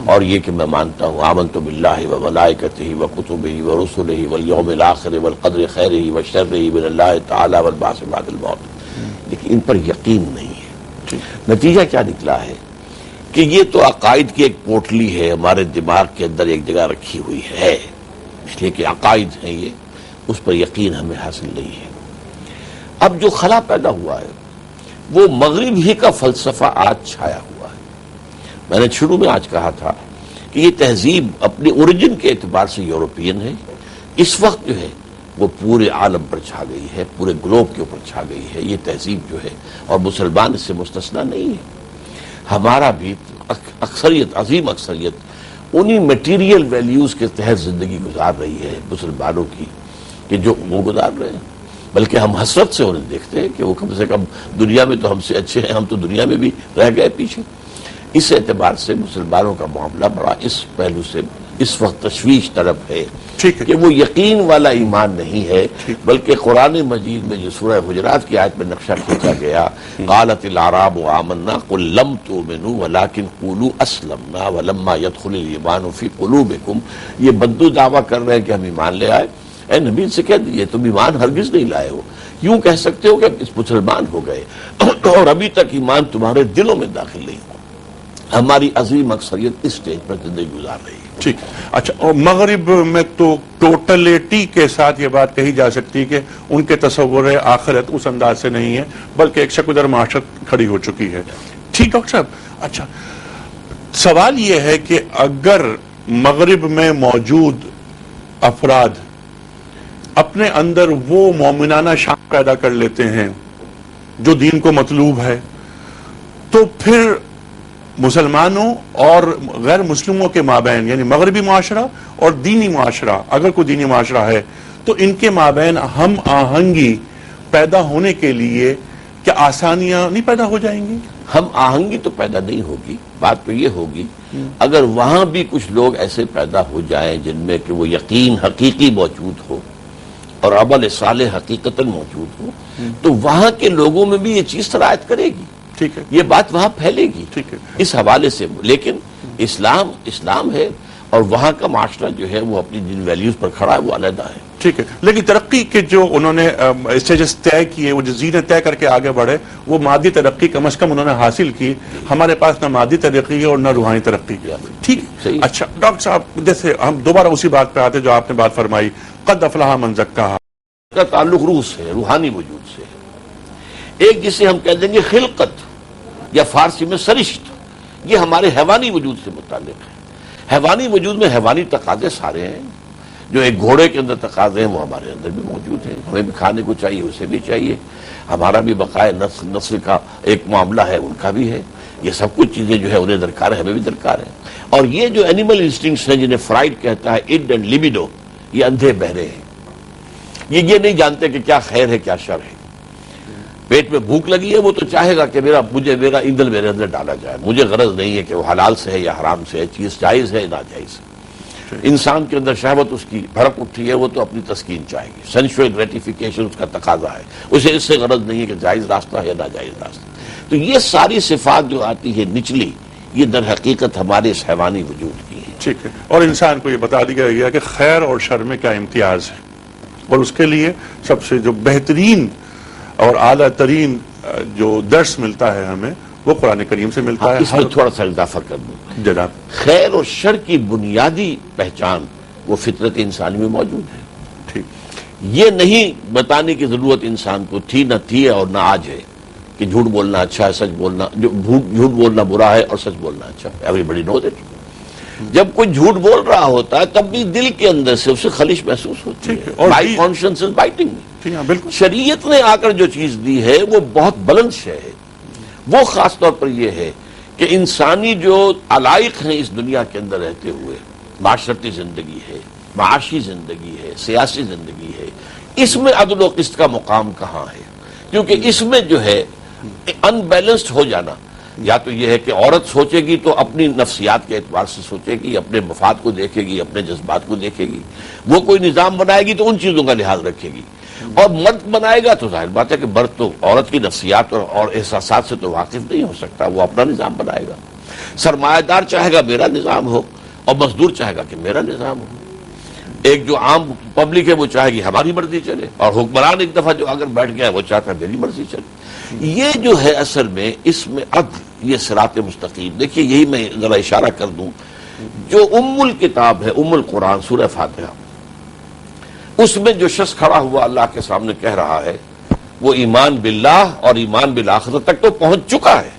Speaker 1: اور یہ کہ میں مانتا ہوں آمنت باللہ وملائکتہ وکتبہ ورسلہ والیوم الآخر والقدر خیرہ وشرہ من اللہ تعالی والبعث بعد الموت، لیکن ان پر یقین نہیں ہے۔ نتیجہ کیا نکلا ہے کہ یہ تو عقائد کی ایک پوٹلی ہے، ہمارے دماغ کے اندر ایک جگہ رکھی ہوئی ہے، اس لیے کہ عقائد ہیں یہ، اس پر یقین ہمیں حاصل نہیں ہے۔ اب جو خلا پیدا ہوا ہے وہ مغرب ہی کا فلسفہ آج چھایا ہوا ہے۔ میں نے شروع میں آج کہا تھا کہ یہ تہذیب اپنے اوریجن کے اعتبار سے یورپین ہے، اس وقت جو ہے وہ پورے عالم پر چھا گئی ہے، پورے گلوب کے اوپر چھا گئی ہے یہ تہذیب جو ہے، اور مسلمان اس سے مستثنیٰ نہیں ہے۔ ہمارا بھی اکثریت، عظیم اکثریت انہی میٹیریل ویلیوز کے تحت زندگی گزار رہی ہے مسلمانوں کی، کہ جو وہ گزار رہے ہیں، بلکہ ہم حسرت سے انہیں دیکھتے ہیں کہ وہ کم سے کم دنیا میں تو ہم سے اچھے ہیں، ہم تو دنیا میں بھی رہ گئے پیچھے۔ اس اعتبار سے مسلمانوں کا معاملہ بڑا اس پہلو سے اس وقت تشویش طرف ہے کہ وہ یقین والا ایمان نہیں ہے، بلکہ قرآن مجید میں جو سورہ حجرات کی آیت میں نقشہ کھینچا گیا، قالت الاعراب آمنا قل لم تؤمنوا ولکن قولوا اسلمنا ولما يدخل الایمان فی قلوبکم، یہ بدو دعویٰ کر رہے ہیں کہ ہم ایمان لے آئے۔ اے نبی سے کہہ دیجئے تم ایمان ہرگز نہیں لائے ہو، یوں کہہ سکتے ہو کہ اس مسلمان ہو گئے اور ابھی تک ایمان تمہارے دلوں میں داخل نہیں ہوا۔ ہماری عظیم اکثریت اس سٹیج پر زندگی گزار رہی ہے.
Speaker 3: ٹھیک. اچھا، اور مغرب میں تو ٹوٹلٹی کے ساتھ یہ بات کہی جا سکتی ہے کہ ان کے تصور آخرت اس انداز سے نہیں ہے، بلکہ ایک سیکولر معاشرت کھڑی ہو چکی ہے. ٹھیک ڈاکٹر صاحب. اچھا، سوال یہ ہے کہ اگر مغرب میں موجود افراد اپنے اندر وہ مومنانہ شان پیدا کر لیتے ہیں جو دین کو مطلوب ہے، تو پھر مسلمانوں اور غیر مسلموں کے مابین، یعنی مغربی معاشرہ اور دینی معاشرہ، اگر کوئی دینی معاشرہ ہے تو ان کے مابین ہم آہنگی پیدا ہونے کے لیے کیا آسانیاں نہیں پیدا ہو جائیں گی؟
Speaker 1: ہم آہنگی تو پیدا نہیں ہوگی. بات تو یہ ہوگی اگر وہاں بھی کچھ لوگ ایسے پیدا ہو جائیں جن میں کہ وہ یقین حقیقی موجود ہو اور عمل صالح حقیقتاً موجود ہو، تو وہاں کے لوگوں میں بھی یہ چیز سرایت کرے گی.
Speaker 3: ٹھیک ہے،
Speaker 1: یہ بات وہاں پھیلے گی.
Speaker 3: ٹھیک ہے.
Speaker 1: اس حوالے سے لیکن اسلام ہے اور وہاں کا معاشرہ جو ہے وہ اپنی جن ویلیوز پر کھڑا ہے وہ علیحدہ ہے.
Speaker 3: ٹھیک ہے. لیکن ترقی کے جو انہوں نے اسٹیجز طے کیے، وہ جو زینے طے کر کے آگے بڑھے، وہ مادی ترقی کم از کم انہوں نے حاصل کی. ہمارے پاس نہ مادی ترقی ہے اور نہ روحانی ترقی کی. ٹھیک.
Speaker 1: صحیح.
Speaker 3: اچھا ڈاکٹر صاحب، جیسے ہم دوبارہ اسی بات پہ آتے جو آپ نے بات فرمائی، قد افلح من زکاہا
Speaker 1: کا تعلق روح سے ہے، روحانی وجود سے ہے. ایک جسے ہم کہہ دیں گے خلقت یا فارسی میں سرشت، یہ ہمارے حیوانی وجود سے متعلق ہے. حیوانی وجود میں حیوانی تقاضے سارے ہیں. جو ایک گھوڑے کے اندر تقاضے ہیں وہ ہمارے اندر بھی موجود ہیں. ہمیں بھی کھانے کو چاہیے، اسے بھی چاہیے. ہمارا بھی بقائے نسل کا ایک معاملہ ہے، ان کا بھی ہے. یہ سب کچھ چیزیں جو ہے انہیں درکار ہے، ہمیں بھی درکار ہے. اور یہ جو اینیمل انسٹنکٹس ہیں جنہیں فرائڈ کہتا ہے اڈ اینڈ لیبیڈو، یہ اندھے بہرے ہیں. یہ نہیں جانتے کہ کیا خیر ہے کیا شر ہے. پیٹ میں بھوک لگی ہے وہ تو چاہے گا کہ میرا ایندھن میرے اندر ڈالا جائے. مجھے غرض نہیں ہے کہ وہ حلال سے ہے یا حرام سے ہے، چیز جائز ہے ناجائز ہے. انسان کے اندر شہوت اس کی بھڑک اٹھی ہے، وہ تو اپنی تسکین چاہے گی. سینشوئل گریٹیفیکیشن اس کا تقاضا ہے. اسے اس سے غرض نہیں ہے کہ جائز راستہ ہے یا ناجائز راستہ. تو یہ ساری صفات جو آتی ہے نچلی، یہ در حقیقت ہمارے اس حیوانی وجود کی ہے.
Speaker 3: ٹھیک ہے. اور انسان کو یہ بتا دیا گیا کہ خیر اور شر میں کیا امتیاز ہے، اور اس کے لیے سب سے جو بہترین اور اعلیٰ ترین جو درس ملتا ہے ہمیں، وہ قرآن کریم سے ملتا ہے.
Speaker 1: اس میں تھوڑا سا اضافہ کر دوں.
Speaker 3: جناب،
Speaker 1: خیر اور شر کی بنیادی پہچان وہ فطرت انسانی میں موجود ہے.
Speaker 3: ٹھیک.
Speaker 1: یہ نہیں بتانے کی ضرورت انسان کو تھی، نہ تھی اور نہ آج ہے، کہ جھوٹ بولنا اچھا ہے، سچ بولنا جھوٹ بولنا برا ہے اور سچ بولنا اچھا ہے. Everybody knows it. جب کوئی جھوٹ بول رہا ہوتا ہے تب بھی دل کے اندر سے اسے خلش محسوس ہوتی ہے. مائی کانشنس از بائٹنگ.
Speaker 3: بالکل.
Speaker 1: شریعت نے آ کر جو چیز دی ہے وہ بہت بلند شے ہے. وہ خاص طور پر یہ ہے کہ انسانی جو علائق ہیں اس دنیا کے اندر رہتے ہوئے، معاشرتی زندگی ہے، معاشی زندگی ہے، سیاسی زندگی ہے، اس میں عدل و قسط کا مقام کہاں ہے؟ کیونکہ اس میں جو ہے ان بیلنسڈ ہو جانا، یا تو یہ ہے کہ عورت سوچے گی تو اپنی نفسیات کے اعتبار سے سوچے گی، اپنے مفاد کو دیکھے گی، اپنے جذبات کو دیکھے گی. وہ کوئی نظام بنائے گی تو ان چیزوں کا لحاظ رکھے گی. اور مرد بنائے گا تو ظاہر بات ہے کہ مرد تو عورت کی نفسیات اور احساسات سے تو واقف نہیں ہو سکتا، وہ اپنا نظام بنائے گا. سرمایہ دار چاہے گا میرا نظام ہو اور مزدور چاہے گا کہ میرا نظام ہو. ایک جو عام پبلک ہے وہ چاہے گی ہماری مرضی چلے، اور حکمران ایک دفعہ جو اگر بیٹھ گیا وہ چاہتا ہے میری مرضی چلے. یہ جو ہے اصل میں اس میں عدل، یہ صراط مستقیم. دیکھیے یہی میں ذرا اشارہ کر دوں، جو ام الکتاب ہے، ام القرآن، سورہ فاتحہ، اس میں جو شخص کھڑا ہوا اللہ کے سامنے کہہ رہا ہے وہ ایمان باللہ اور ایمان بالآخرت تک تو پہنچ چکا ہے.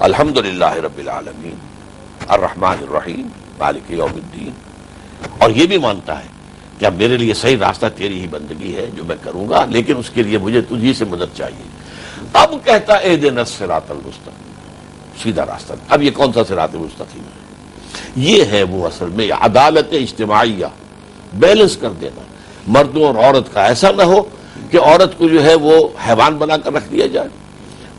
Speaker 1: الحمدللہ رب العالمین الرحمن الرحیم مالک یوم الدین. اور یہ بھی مانتا ہے کہ اب میرے لیے صحیح راستہ تیری ہی بندگی ہے جو میں کروں گا، لیکن اس کے لیے مجھے تجھی سے مدد چاہیے. اب کہتا اہدنا الصراط المستقیم، سیدھا راستہ. اب یہ کون سا صراط مستقیم ہے؟ یہ ہے وہ اصل میں عدالت اجتماعیہ، بیلنس کر دینا. مردوں اور عورت کا ایسا نہ ہو کہ عورت کو جو ہے وہ حیوان بنا کر رکھ دیا جائے،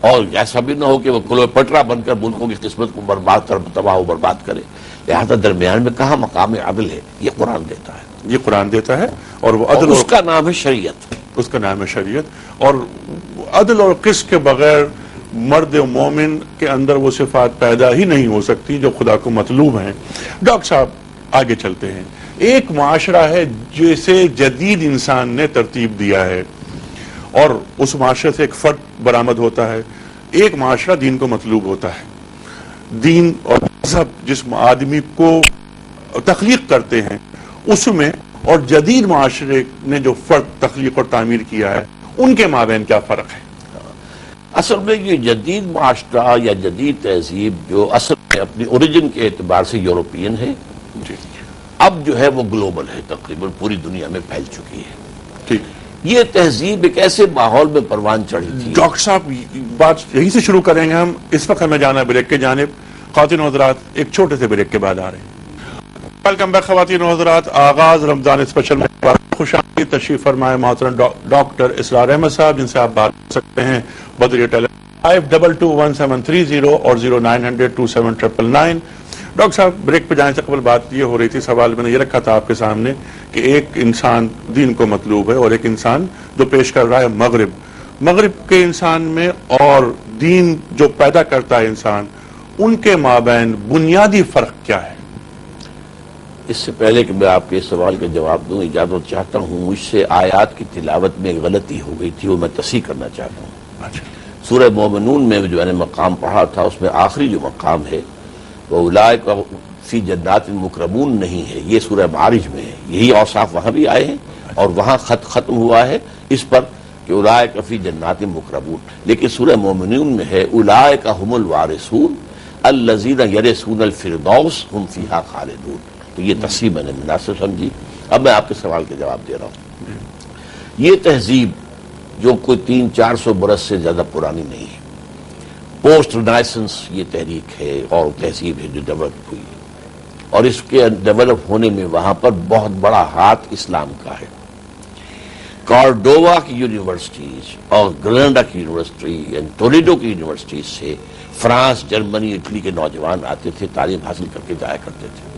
Speaker 1: اور ایسا بھی نہ ہو کہ وہ کلوپٹرا بن کر ملکوں کی قسمت کو برباد کر تباہ و برباد کرے. لہذا درمیان میں کہاں مقام عدل ہے؟ یہ قرآن دیتا ہے.
Speaker 3: یہ قرآن دیتا ہے، اور وہ عدل،
Speaker 1: اس کا نام ہے شریعت.
Speaker 3: اس کا نام ہے شریعت. اور عدل اور قسط کے بغیر مرد و مومن کے اندر وہ صفات پیدا ہی نہیں ہو سکتی جو خدا کو مطلوب ہیں. ڈاکٹر صاحب آگے چلتے ہیں. ایک معاشرہ ہے جسے جدید انسان نے ترتیب دیا ہے، اور اس معاشرے سے ایک فرد برآمد ہوتا ہے. ایک معاشرہ دین کو مطلوب ہوتا ہے. دین اور مذہب جس آدمی کو تخلیق کرتے ہیں اس میں اور جدید معاشرے نے جو فرق تخلیق اور تعمیر کیا ہے ان کے مابین کیا فرق ہے؟
Speaker 1: اصل میں یہ جدید معاشرہ یا جدید تہذیب جو اصل میں اپنی اوریجن کے اعتبار سے یورپین ہے،
Speaker 3: جی
Speaker 1: اب جو ہے وہ گلوبل ہے، تقریباً پوری دنیا میں پھیل چکی ہے۔
Speaker 3: ٹھیک،
Speaker 1: یہ تہذیب ایک ایسے ماحول میں پروان چڑھی تھی۔
Speaker 3: ڈاکٹر صاحب بات یہیں سے شروع کریں گے ہم، اس وقت ہمیں جانا ہے بریک کے جانب۔ خواتین و حضرات ایک چھوٹے سے بریک کے بعد آ رہے ہیں۔ ویلکم بیک خواتین و حضرات، آغاز رمضان اسپیشل میں خوش آمدید، تشریف فرمائے محترم ڈاکٹر اسرار احمد صاحب، جن سے آپ بات کر سکتے ہیں بدریہ ٹیلی 5221-730 اور 0900-2799۔ ڈاکٹر صاحب بریک پہ جانے سے قبل بات یہ ہو رہی تھی، سوال میں نے یہ رکھا تھا آپ کے سامنے کہ ایک انسان دین کو مطلوب ہے اور ایک انسان جو پیش کر رہا ہے مغرب کے انسان میں اور دین جو پیدا کرتا ہے انسان، ان کے مابین بنیادی فرق کیا ہے؟
Speaker 1: اس سے پہلے کہ میں آپ کے اس سوال کا جواب دوں، اجازت چاہتا ہوں، مجھ سے آیات کی تلاوت میں ایک غلطی ہو گئی تھی، وہ میں تصحیح کرنا چاہتا ہوں۔
Speaker 3: اچھا،
Speaker 1: سورہ مومنون میں جو میں نے مقام پڑھا تھا، اس میں آخری جو مقام ہے وہ اولئک فی جنات مکرمون نہیں ہے، یہ سورہ معارج میں ہے۔ یہی اوصاف وہاں بھی آئے ہیں اور وہاں خط ختم ہوا ہے اس پر کہ اولئک فی جنات مکرمون، لیکن سورہ مومنون میں ہے اولئک هم الوارثون الذین یرثون الفردوس هم فیہا خالدون۔ تو یہ تصحیح میں نے مناسب سمجھی۔ اب میں آپ کے سوال کا جواب دے رہا ہوں۔ یہ تہذیب جو کوئی 300-400 برس سے زیادہ پرانی نہیں ہے، پوسٹ رینائسنس یہ تحریک ہے اور تہذیب ہے جو ڈیولپ ہوئی، اور اس کے ڈیولپ ہونے میں وہاں پر بہت بڑا ہاتھ اسلام کا ہے۔ کارڈووا کی یونیورسٹیز اور گریناڈا کی یونیورسٹی اور ٹولیڈو کی یونیورسٹیز سے فرانس، جرمنی، اٹلی کے نوجوان آتے تھے، تعلیم حاصل کر کے جایا کرتے تھے،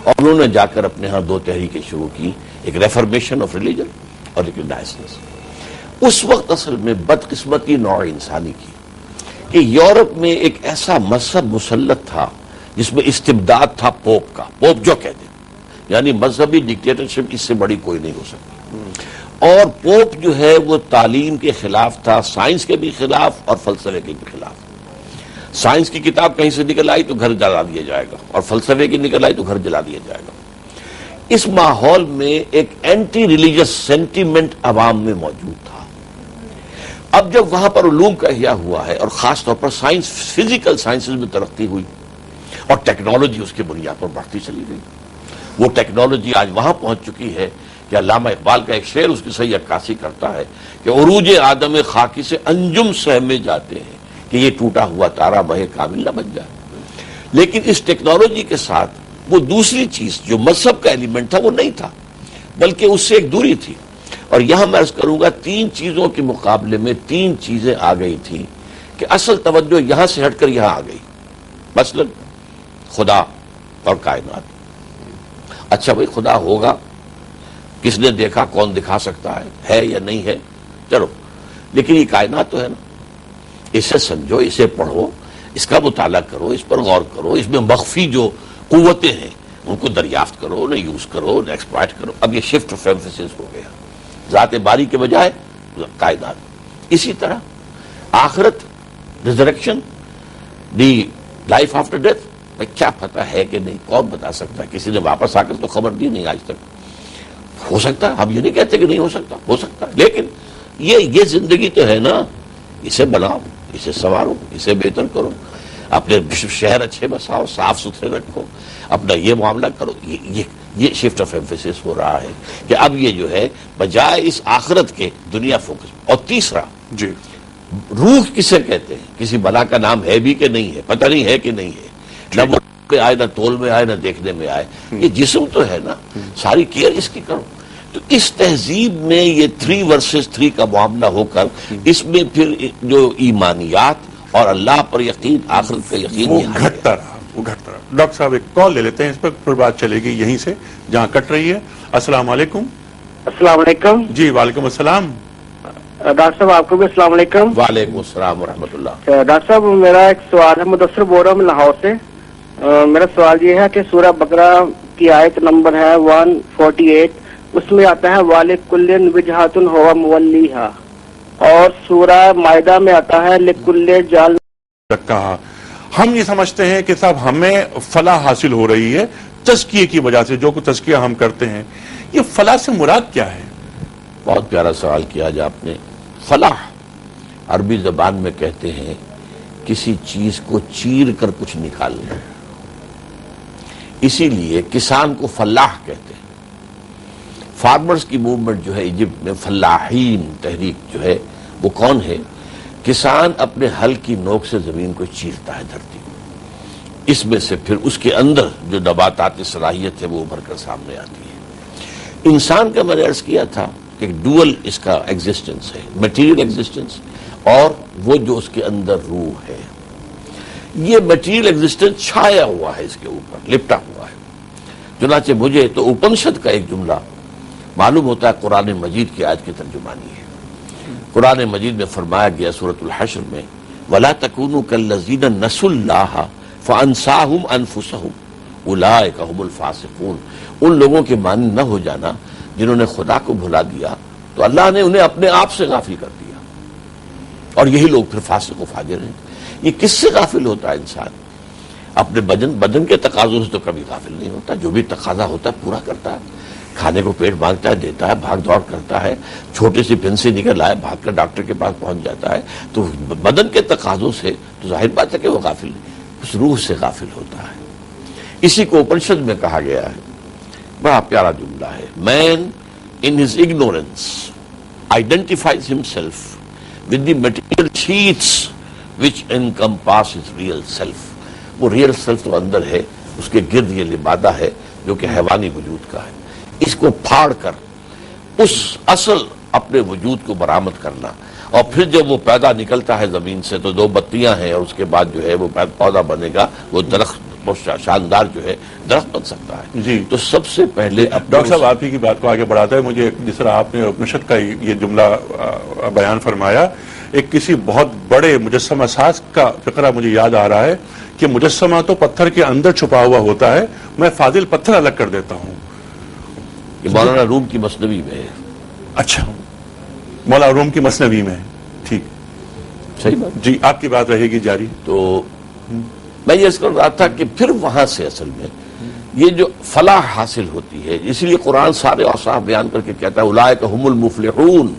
Speaker 1: اور انہوں نے جا کر اپنے ہاں 2 تحریکیں شروع کی، ایک ریفرمیشن آف ریلیجن اور ایک رینائسنس۔ اس وقت اصل میں بدقسمتی نوع انسانی کی کہ یورپ میں ایک ایسا مذہب مسلط تھا جس میں استبداد تھا پوپ کا، پوپ جو کہتے ہیں، یعنی مذہبی ڈکٹیٹرشپ اس سے بڑی کوئی نہیں ہو سکتی، اور پوپ جو ہے وہ تعلیم کے خلاف تھا، سائنس کے بھی خلاف اور فلسفے کے بھی خلاف۔ سائنس کی کتاب کہیں سے نکل آئی تو گھر جلا دیا جائے گا، اور فلسفے کی نکل آئی تو گھر جلا دیا جائے گا۔ اس ماحول میں ایک اینٹی ریلیجس سینٹیمنٹ عوام میں موجود تھا۔ اب جب وہاں پر علوم کا احیاء ہوا ہے اور خاص طور پر سائنس، فزیکل سائنسز میں ترقی ہوئی اور ٹیکنالوجی اس کی بنیاد پر بڑھتی چلی گئی، وہ ٹیکنالوجی آج وہاں پہنچ چکی ہے کہ علامہ اقبال کا ایک شعر اس کی صحیح عکاسی کرتا ہے کہ عروج آدم خاکی سے انجم سہمے جاتے ہیں کہ یہ ٹوٹا ہوا تارا مہ کامل نہ بن جائے۔ لیکن اس ٹیکنالوجی کے ساتھ وہ دوسری چیز جو مذہب کا ایلیمنٹ تھا وہ نہیں تھا، بلکہ اس سے ایک دوری تھی۔ اور یہاں میں عرض کروں گا 3 چیزوں کے مقابلے میں 3 چیزیں آ گئی تھیں کہ اصل توجہ یہاں سے ہٹ کر یہاں آ گئی، مثلا خدا اور کائنات۔ اچھا بھائی خدا ہوگا، کس نے دیکھا، کون دکھا سکتا ہے یا نہیں ہے، چلو، لیکن یہ کائنات تو ہے نا، اسے سمجھو، اسے پڑھو، اس کا مطالعہ کرو، اس پر غور کرو، اس میں مخفی جو قوتیں ہیں ان کو دریافت کرو، انہیں یوز کرو، انہیں ایکسپلائٹ کرو۔ اب یہ شفٹ آف ایمفیسس ہو گیا، ذات باری کے بجائے کائنات۔ اسی طرح آخرت، resurrection, the life after death, کیا پتہ ہے کہ نہیں، کون بتا سکتا ہے، کسی نے واپس آ کر تو خبر دی نہیں آج تک۔ ہو سکتا ہے، ہم یہ نہیں کہتے کہ نہیں ہو سکتا، ہو سکتا ہے، لیکن یہ زندگی تو ہے نا، اسے بناؤ، اسے سنوارو، اسے بہتر کرو، اپنے شہر اچھے بساؤ، صاف ستھرے رکھو، اپنا یہ معاملہ کرو۔ یہ شفٹ آف ایمفیسس ہو رہا ہے کہ اب یہ جو ہے بجائے اس آخرت کے دنیا فوکس۔ اور تیسرا،
Speaker 3: جی،
Speaker 1: روح کسے کہتے ہیں، کسی بلا کا نام ہے بھی کہ نہیں ہے، پتہ نہیں ہے کہ نہیں ہے، نہ وہ میں آئے، نہ تول میں آئے، نہ دیکھنے میں آئے، یہ جسم تو ہے نا، ساری کیئر اس کی کرو۔ تو اس تہذیب میں یہ 3 ورسز 3 کا معاملہ ہو کر اس میں پھر جو ایمانیات اور اللہ پر یقین، آخرت کا یقین،
Speaker 3: وہ گھٹتا رہا۔ ڈاکٹر صاحب ایک کال لے لیتے ہیں، اس پر پھر بات چلے گی یہیں سے جہاں کٹ رہی ہے۔ السلام علیکم۔
Speaker 2: السلام علیکم۔
Speaker 3: جی وعلیکم السلام۔
Speaker 2: ڈاکٹر صاحب آپ کو بھی السلام علیکم۔
Speaker 1: وعلیکم السلام ورحمۃ اللہ۔
Speaker 2: ڈاکٹر صاحب میرا ایک سوال ہے، مدثر بول رہا ہوں لاہور سے۔ میرا سوال یہ ہے کہ سورہ بقرہ کی آیت نمبر ہے 148، اس میں آتا ہے وَلِكُلٍّ وِجْهَةٌ هُوَ مُوَلِّيهَا، اور سورہ مائدہ میں آتا ہے لِكُلٍّ جَعَلْنَا۔
Speaker 3: کہا ہم یہ سمجھتے ہیں کہ صاحب ہمیں فلاح حاصل ہو رہی ہے تزکیے کی وجہ سے، جو کچھ تزکیہ ہم کرتے ہیں، یہ فلاح سے مراد کیا ہے؟
Speaker 1: بہت پیارا سوال کیا جا آپ نے. فلاح عربی زبان میں کہتے ہیں کسی چیز کو چیر کر کچھ نکالنا، اسی لیے کسان کو فلاح کہتے ہیں. فارمرز کی موومنٹ جو ہے ایجپٹ میں، فلاحین تحریک جو ہے، وہ کون ہے؟ کسان اپنے ہل کی نوک سے زمین کو چیرتا ہے، دھرتی کو، اس میں سے پھر اس کے اندر جو نباتاتی صلاحیت ہے وہ ابھر کر سامنے آتی ہے. انسان کا میں نے عرض کیا تھا کہ ڈوئل اس کا ایگزسٹنس ہے، میٹیریل ایگزسٹنس اور وہ جو اس کے اندر روح ہے. یہ میٹیریل ایگزسٹنس چھایا ہوا ہے، اس کے اوپر لپٹا ہوا ہے. چنانچہ مجھے تو اپنشد کا ایک جملہ معلوم ہوتا ہے قرآن مجید کی آیت کی ترجمانی ہے. قرآن مجید میں فرمایا گیا سورۃ الحشر میں، وَلَا تَكُونُوا كَالَّذِينَ نَسُوا اللَّهَ فَأَنسَاهُمْ أَنفُسَهُمْ أُولَٰئِكَ هُمُ الْفَاسِقُونَ. ان لوگوں کے مانند نہ ہو جانا جنہوں نے خدا کو بھلا دیا تو اللہ نے انہیں اپنے آپ سے غافل کر دیا، اور یہی لوگ پھر فاسق و فاجر ہیں. یہ کس سے غافل ہوتا ہے انسان؟ اپنے بدن کے تقاضوں سے تو کبھی غافل نہیں ہوتا. جو بھی تقاضا ہوتا ہے پورا کرتا ہے. کھانے کو پیٹ مانگتا ہے، دیتا ہے، بھاگ دوڑ کرتا ہے، چھوٹی سی پن سے نکل آئے بھاگ کر ڈاکٹر کے پاس پہنچ جاتا ہے. تو بدن کے تقاضوں سے تو ظاہر بات ہے کہ وہ غافل نہیں، اس روح سے غافل ہوتا ہے. اسی کو اپنشد میں کہا گیا ہے، بڑا پیارا جملہ ہے، مین in his ignorance identifies himself with the material sheets which encompass his real self. وہ ریئل سیلف تو اندر ہے، اس کے گرد یہ لبادہ ہے جو کہ حیوانی وجود کا ہے. اس کو پھاڑ کر اس اصل اپنے وجود کو برآمد کرنا، اور پھر جب وہ پیدا نکلتا ہے زمین سے تو 2 بتیاں ہیں، اور اس کے بعد جو ہے وہ پودا بنے گا، وہ درخت شاندار جو ہے درخت بن سکتا ہے.
Speaker 3: جی
Speaker 1: تو سب سے پہلے
Speaker 3: ڈاکٹر صاحب آپ ہی کی بات کو آگے بڑھاتا ہے. مجھے جس طرح آپ نے اپنشد کا یہ جملہ بیان فرمایا، ایک کسی بہت بڑے مجسمہ ساز کا فقرہ مجھے یاد آ رہا ہے کہ مجسمہ تو پتھر کے اندر چھپا ہوا ہوتا ہے، میں فاضل پتھر الگ کر دیتا ہوں.
Speaker 1: یہ مولانا روم کی مثنوی میں ہے.
Speaker 3: اچھا، مولانا روم کی مثنوی میں. ٹھیک،
Speaker 1: صحیح بات.
Speaker 3: جی آپ کی بات رہے گی جاری.
Speaker 1: تو میں یہ کر رہا تھا کہ پھر وہاں سے اصل میں یہ جو فلاح حاصل ہوتی ہے، اس لیے قرآن سارے اوصاف بیان کر کے کہتا ہے اولئک هم المفلحون،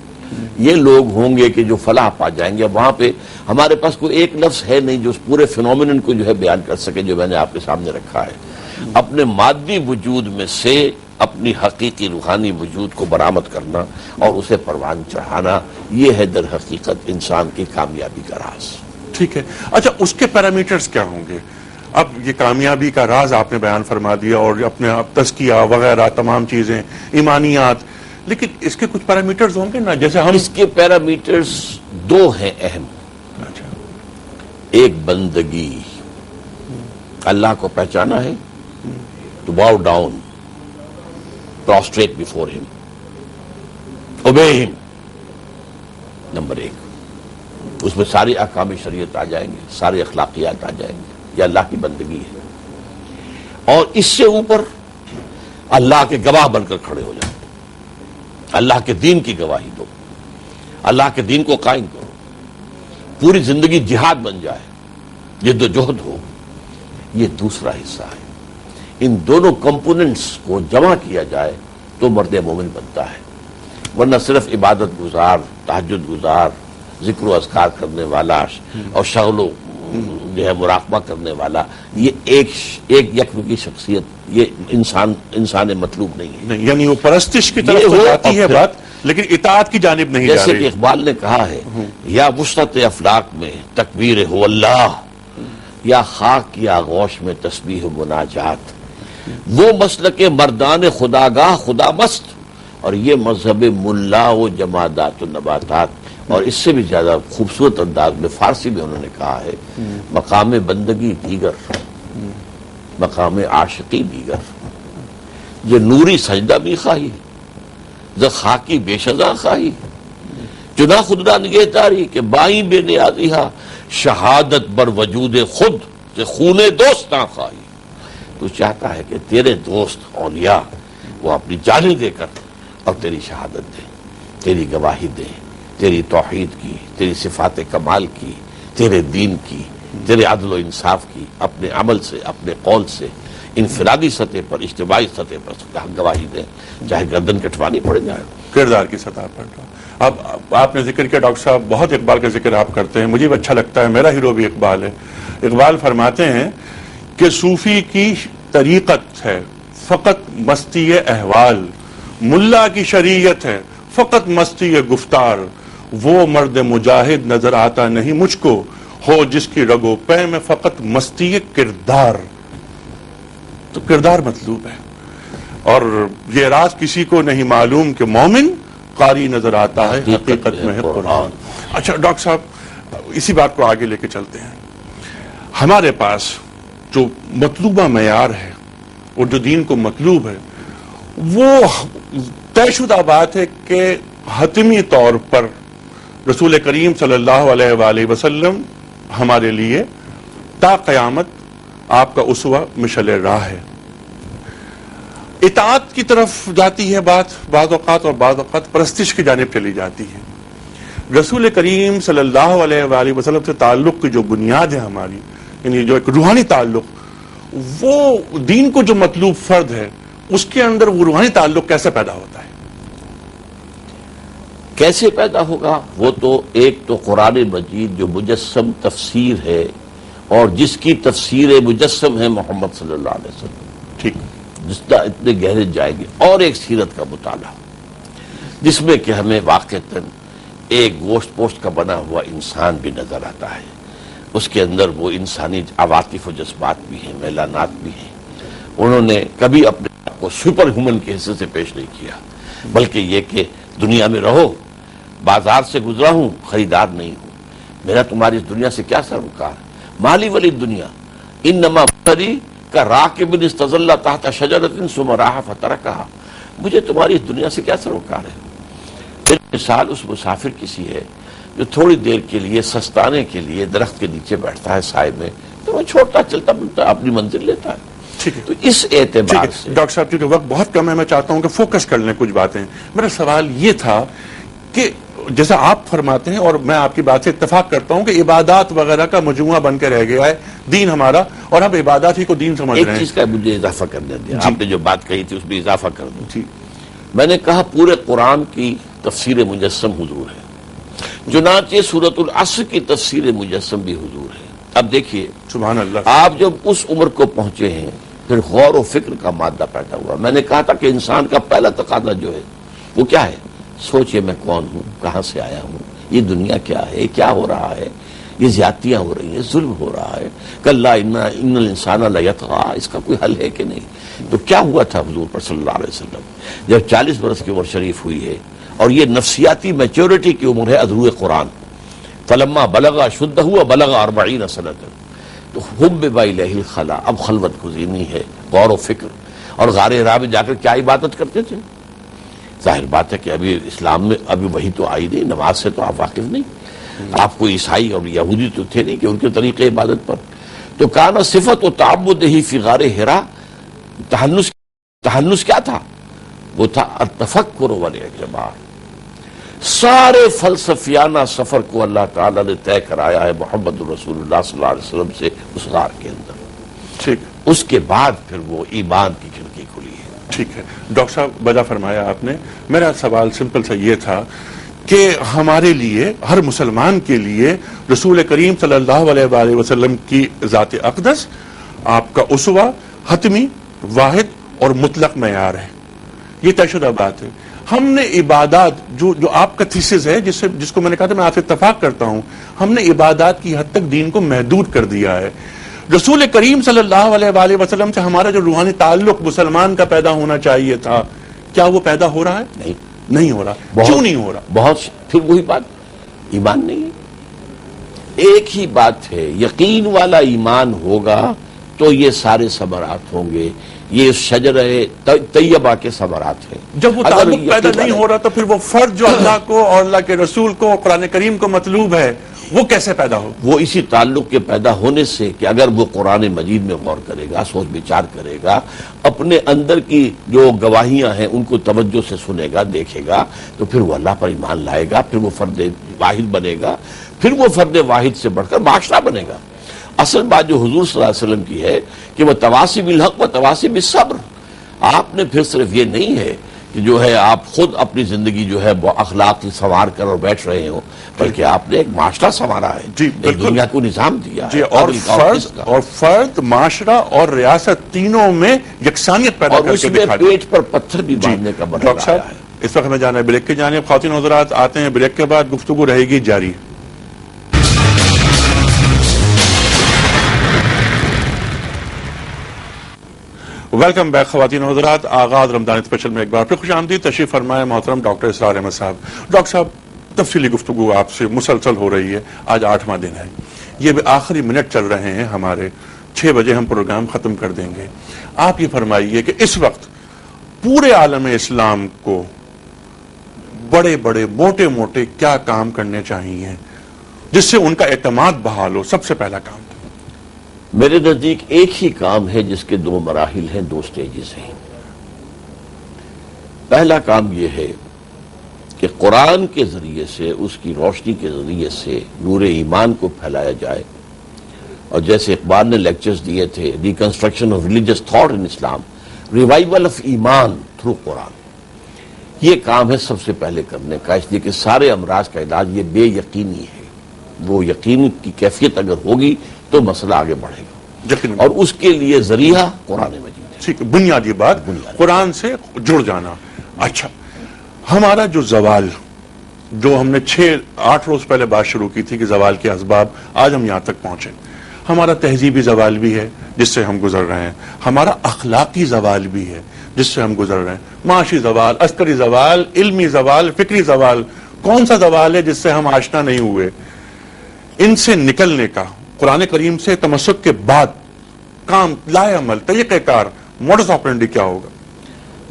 Speaker 1: یہ لوگ ہوں گے کہ جو فلاح پا جائیں گے. وہاں پہ ہمارے پاس کوئی ایک لفظ ہے نہیں جو اس پورے فینومینن کو جو ہے بیان کر سکے جو میں نے آپ کے سامنے رکھا ہے. اپنے مادی وجود میں سے اپنی حقیقی روحانی وجود کو برآمد کرنا اور اسے پروان چڑھانا، یہ ہے در حقیقت انسان کی کامیابی کا راز.
Speaker 3: ٹھیک ہے. اچھا، اس کے پیرامیٹرز کیا ہوں گے؟ اب یہ کامیابی کا راز آپ نے بیان فرما دیا، اور اپنے تزکیہ وغیرہ تمام چیزیں، ایمانیات، لیکن اس کے کچھ پیرامیٹرز ہوں گے نا؟ جیسے ہم
Speaker 1: اس کے پیرامیٹرز 2 ہیں اہم.
Speaker 3: اچھا،
Speaker 1: ایک بندگی، اللہ کو پہچانا ہے تو bow down, prostrate before him, obey him. Number 1، اس میں ساری احکام شریعت آ جائیں گے، سارے اخلاقیات آ جائیں گے. یہ اللہ کی بندگی ہے. اور اس سے اوپر اللہ کے گواہ بن کر کھڑے ہو جاؤ، اللہ کے دین کی گواہی دو، اللہ کے دین کو قائم کرو، پوری زندگی جہاد بن جائے، جد و جہد ہو. یہ دوسرا حصہ ہے. ان دونوں کمپوننٹس کو جمع کیا جائے تو مرد مومن بنتا ہے. ورنہ صرف عبادت گزار، تہجد گزار، ذکر و اذکار کرنے والا اور شغل و جو ہے مراقبہ کرنے والا، یہ ایک یکم کی شخصیت، یہ انسان مطلوب نہیں ہے.
Speaker 3: یعنی وہ پرستش کی طرف تو جاتی ہے بات، لیکن اطاعت کی جانب نہیں جا رہی.
Speaker 1: جیسے کہ اقبال نے کہا ہے، یا وسعت افلاق میں تکبیر ہو اللہ، یا خاک کی آغوش میں تسبیح و مناجات. وہ مسلک مردان خداگاہ خدا مست، اور یہ مذہب ملا و جمادات و نباتات. اور اس سے بھی زیادہ خوبصورت انداز میں فارسی میں انہوں نے کہا ہے، مقام بندگی دیگر، مقام عاشقی دیگر. یہ نوری سجدہ بھی خواہی، ز خاکی بے شزا خواہی، چنا خود را نگہ داری کہ بائیں بے نیازیہا، شہادت بر وجود خود کہ خون دوست نہ خواہی. تو چاہتا ہے کہ تیرے دوست اولیاء وہ اپنی جانیں دے کر اور تیری شہادت دیں، تیری گواہی دیں، تیری توحید کی، تیری صفات کمال کی، تیرے دین کی. تیرے عدل و انصاف کی اپنے عمل سے، اپنے قول سے، انفرادی سطح پر، اجتماعی سطح پر گواہی دیں، چاہے گردن کٹوانی پڑ جائے۔
Speaker 3: کردار کی سطح پر۔ اب آپ نے ذکر کیا ڈاکٹر صاحب، بہت اقبال کا ذکر آپ کرتے ہیں، مجھے بھی اچھا لگتا ہے، میرا ہیرو بھی اقبال ہے۔ اقبال فرماتے ہیں کہ صوفی کی طریقت ہے فقط مستی احوال، ملا کی شریعت ہے فقط مستی گفتار، وہ مرد مجاہد نظر آتا نہیں مجھ کو، ہو جس کی رگ و پے میں فقط مستی کردار۔ تو کردار مطلوب ہے، اور یہ راز کسی کو نہیں معلوم کہ مومن قاری نظر آتا ہے حقیقت میں ہے قرآن۔ اچھا ڈاکٹر صاحب، اسی بات کو آگے لے کے چلتے ہیں۔ ہمارے پاس جو مطلوبہ معیار ہے اور جو دین کو مطلوب ہے، وہ طے شدہ بات ہے کہ حتمی طور پر رسول کریم صلی اللہ علیہ وآلہ وسلم ہمارے لیے تا قیامت آپ کا اسوہ مشعل راہ ہے۔ اطاعت کی طرف جاتی ہے بات بعض اوقات، اور بعض اوقات پرستش کی جانب چلی جاتی ہے۔ رسول کریم صلی اللہ علیہ وآلہ وسلم سے تعلق کی جو بنیاد ہے ہماری، یعنی جو ایک روحانی تعلق، وہ دین کو جو مطلوب فرد ہے، اس کے اندر وہ روحانی تعلق کیسے پیدا ہوتا ہے؟
Speaker 1: کیسے پیدا ہوگا؟ وہ تو ایک تو قرآن مجید جو مجسم تفسیر ہے، اور جس کی تفسیر مجسم ہے محمد صلی اللہ علیہ وسلم،
Speaker 3: ٹھیک،
Speaker 1: جس طرح اتنے گہرے جائیں گے، اور ایک سیرت کا مطالعہ جس میں کہ ہمیں واقعتاً ایک گوشت پوشت کا بنا ہوا انسان بھی نظر آتا ہے، اس کے اندر وہ انسانی عواطف و جذبات بھی ہیں، میلانات بھی ہیں۔ انہوں نے کبھی اپنے آپ کو سپر ہیومن کے حصے سے پیش نہیں کیا، بلکہ یہ کہ دنیا میں رہو، بازار سے گزرا ہوں، خریدار نہیں ہوں، میرا تمہاری اس دنیا سے کیا سروکار ہے؟ مالی ولی دنیا انما بری کا راکب استظل تحت شجرۃ ثم راح فترکھا، مجھے تمہاری اس دنیا سے کیا سروکار ہے؟ پھر مثال اس مسافر کسی ہے جو تھوڑی دیر کے لیے سستانے کے لیے درخت کے نیچے بیٹھتا ہے سائے میں، تو وہ چھوڑتا چلتا بلتا اپنی منزل لیتا ہے۔ تو اس اعتبار سے
Speaker 3: ڈاکٹر صاحب کیونکہ وقت بہت کم ہے، میں چاہتا ہوں کہ فوکس کر لیں کچھ باتیں۔ میرا سوال یہ تھا کہ جیسا آپ فرماتے ہیں، اور میں آپ کی بات سے اتفاق کرتا ہوں کہ عبادات وغیرہ کا مجموعہ بن کے رہ گیا ہے دین ہمارا، اور ہم عبادات ہی کو دین سمجھ رہے ہیں۔
Speaker 1: ایک چیز کا مجھے اضافہ کرنے دیا، آپ نے جو بات کہی تھی اس میں اضافہ کر دوں۔ میں نے کہا پورے قرآن کی تفسیر مجسم حضور ہے، چنانچہ سورۃ العصر کی تفسیر مجسم بھی حضور ہے۔ اب دیکھیے
Speaker 3: سبحان اللہ،
Speaker 1: آپ جب اس عمر کو پہنچے ہیں، پھر غور و فکر کا مادہ پیدا ہوا۔ میں نے کہا تھا کہ انسان کا پہلا تقاضا جو ہے وہ کیا ہے؟ سوچئے میں کون ہوں، کہاں سے آیا ہوں، یہ دنیا کیا ہے، کیا ہو رہا ہے، یہ زیادتیاں ہو رہی ہیں، ظلم ہو رہا ہے، کلا ان الانسان لیطغی، اس کا کوئی حل ہے کہ نہیں؟ تو کیا ہوا تھا حضور پر صلی اللہ علیہ وسلم جب 40 برس کی عمر شریف ہوئی ہے، اور یہ نفسیاتی میچورٹی کی عمر ہے، ادھرو قرآن، فلما بلغ اشدہ وبلغ 40 سنۃ، تو حبب الیہ الخلا، اب خلوت گزینی ہے، غور و فکر۔ اور غار حرا میں جا کر کیا عبادت کرتے تھے؟ ظاہر بات ہے کہ ابھی اسلام میں ابھی وہی تو آئی نہیں، نماز سے تو آپ واقف نہیں، آپ کو عیسائی اور یہودی تو تھے نہیں کہ ان کے طریقے عبادت پر۔ تو کانا صفت و تعبدہ فی غار حرا، تحنس کیا تھا؟ وہ تھا التفکر والاعتبار۔ سارے فلسفیانہ سفر کو اللہ تعالیٰ نے طے کرایا ہے محمد رسول اللہ صلی اللہ علیہ وسلم سے اس غار کے اندر،
Speaker 3: ٹھیک،
Speaker 1: اس کے بعد پھر وہ ایمان کی کھڑکی کھلی ہے۔
Speaker 3: ٹھیک ہے ڈاکٹر صاحب، بجا فرمایا آپ نے۔ میرا سوال سمپل سا یہ تھا کہ ہمارے لیے، ہر مسلمان کے لیے رسول کریم صلی اللہ علیہ وآلہ وسلم کی ذات اقدس آپ کا اسوہ حتمی، واحد اور مطلق معیار ہے، یہ طے شدہ بات ہے۔ ہم نے عبادات جو آپ کا تھیسس ہے، جس کو میں نے کہا تھا میں آپ سے اتفاق کرتا ہوں، ہم نے عبادات کی حد تک دین کو محدود کر دیا ہے۔ رسول کریم صلی اللہ علیہ وآلہ وسلم سے ہمارا جو روحانی تعلق مسلمان کا پیدا ہونا چاہیے تھا، کیا وہ پیدا ہو رہا ہے؟ نہیں ہو رہا۔ کیوں نہیں ہو رہا؟
Speaker 1: پھر وہی بات، ایمان نہیں ہے۔ ایک ہی بات ہے، یقین والا ایمان ہوگا تو یہ سارے ثمرات ہوں گے، یہ شجرہ طیبہ کے ثمرات ہیں۔
Speaker 3: جب وہ تعلق پیدا نہیں ہو رہا تو پھر وہ فرد جو اللہ کو اور اللہ کے رسول کو، قرآن کریم کو مطلوب ہے، وہ کیسے پیدا ہو؟
Speaker 1: وہ اسی تعلق کے پیدا ہونے سے کہ اگر وہ قرآن مجید میں غور کرے گا، سوچ بچار کرے گا، اپنے اندر کی جو گواہیاں ہیں ان کو توجہ سے سنے گا، دیکھے گا، تو پھر وہ اللہ پر ایمان لائے گا، پھر وہ فرد واحد بنے گا، پھر وہ فرد واحد سے بڑھ کر معاشرہ بنے گا۔ اصل بات جو حضور صلی اللہ علیہ وسلم کی ہے کہ وہ تواصی بالحق و تواصی بالصبر. آپ نے پھر صرف یہ نہیں ہے کہ جو ہے آپ خود اپنی زندگی جو ہے اخلاق کی سنوار کر اور بیٹھ رہے ہو، بلکہ آپ نے ایک معاشرہ سنوارا ہے، ایک دنیا کو نظام دیا ہے،
Speaker 3: اور فرد، معاشرہ اور ریاست تینوں میں یکسانیت پیدا کر کے دکھا دیا.
Speaker 1: پیٹ پر پتھر بھی باندھنے کا
Speaker 3: ڈاکٹر
Speaker 1: مرحلہ
Speaker 3: صاحب
Speaker 1: آیا ہے.
Speaker 3: اس وقت ہمیں جانا ہے بریک کی جانب. خواتین حضرات آتے ہیں بریک کے بعد، گفتگو رہے گی جاری. ویلکم بیک خواتین حضرات. آغاز رمضان اسپیشل میں ایک بار پھر خوش آمدید. تشریف فرمائے محترم ڈاکٹر اسرار احمد صاحب. ڈاکٹر صاحب تفصیلی گفتگو آپ سے مسلسل ہو رہی ہے. آج 8واں دن ہے، یہ بھی آخری منٹ چل رہے ہیں ہمارے. 6 بجے ہم پروگرام ختم کر دیں گے. آپ یہ فرمائیے کہ اس وقت پورے عالم اسلام کو بڑے بڑے موٹے موٹے کیا کام کرنے چاہیے جس سے ان کا اعتماد بحال ہو؟ سب سے پہلا کام
Speaker 1: میرے نزدیک ایک ہی کام ہے جس کے 2 مراحل ہیں، 2 سٹیجز ہیں. پہلا کام یہ ہے کہ قرآن کے ذریعے سے، اس کی روشنی کے ذریعے سے نور ایمان کو پھیلایا جائے. اور جیسے اقبال نے لیکچرز دیے تھے، reconstruction of religious thought in Islam, revival of ایمان تھرو قرآن، یہ کام ہے سب سے پہلے کرنے کا. اس لیے کہ سارے امراض کا علاج یہ بے یقینی ہے. وہ یقین کی کیفیت اگر ہوگی تو مسئلہ آگے بڑھے گا، اور اس کے لیے ذریعہ قرآن مجید ہے.
Speaker 3: ٹھیک ہے، بنیادی بات قرآن سے جڑ جانا. اچھا، ہمارا جو زوال، جو ہم نے 6-8 روز پہلے بات شروع کی تھی کہ زوال کے اسباب، آج ہم یہاں تک پہنچے. ہمارا تہذیبی زوال بھی ہے جس سے ہم گزر رہے ہیں، ہمارا اخلاقی زوال بھی ہے جس سے ہم گزر رہے ہیں، معاشی زوال، عسکری زوال، علمی زوال، فکری زوال. کون سا زوال ہے جس سے ہم آشنا نہیں ہوئے؟ ان سے نکلنے کا قرآن کریم سے تمسک کے بعد کام، لائے عمل، طریقہ کار، موڈس آپرینڈی کیا ہوگا؟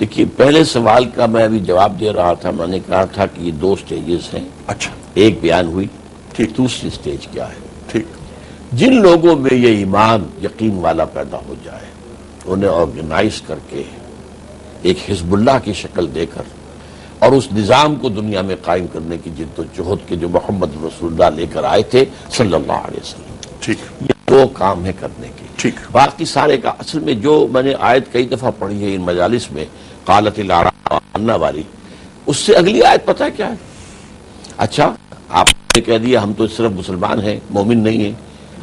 Speaker 1: دیکھیے، پہلے سوال کا میں ابھی جواب دے رہا تھا. میں نے کہا تھا کہ یہ 2 سٹیجز ہیں.
Speaker 3: اچھا،
Speaker 1: ایک بیان ہوئی.
Speaker 3: ٹھیک.
Speaker 1: دوسری سٹیج کیا ہے؟
Speaker 3: ٹھیک.
Speaker 1: جن لوگوں میں یہ ایمان یقین والا پیدا ہو جائے، انہیں آرگنائز کر کے ایک حزب اللہ کی شکل دے کر اور اس نظام کو دنیا میں قائم کرنے کی جد و جہد کے جو محمد رسول اللہ لے کر آئے تھے صلی اللہ علیہ وسلم،
Speaker 3: ٹھیک،
Speaker 1: یہ 2 کام ہے کرنے کے.
Speaker 3: ٹھیک.
Speaker 1: باقی سارے کا اصل میں جو میں نے آیت کئی دفعہ پڑھی ہے ان مجالس میں، قالت الاعراب آمنا والی، اس سے اگلی آیت پتہ ہے کیا ہے؟ اچھا، آپ نے کہہ دیا ہم تو صرف مسلمان ہیں، مومن نہیں ہیں.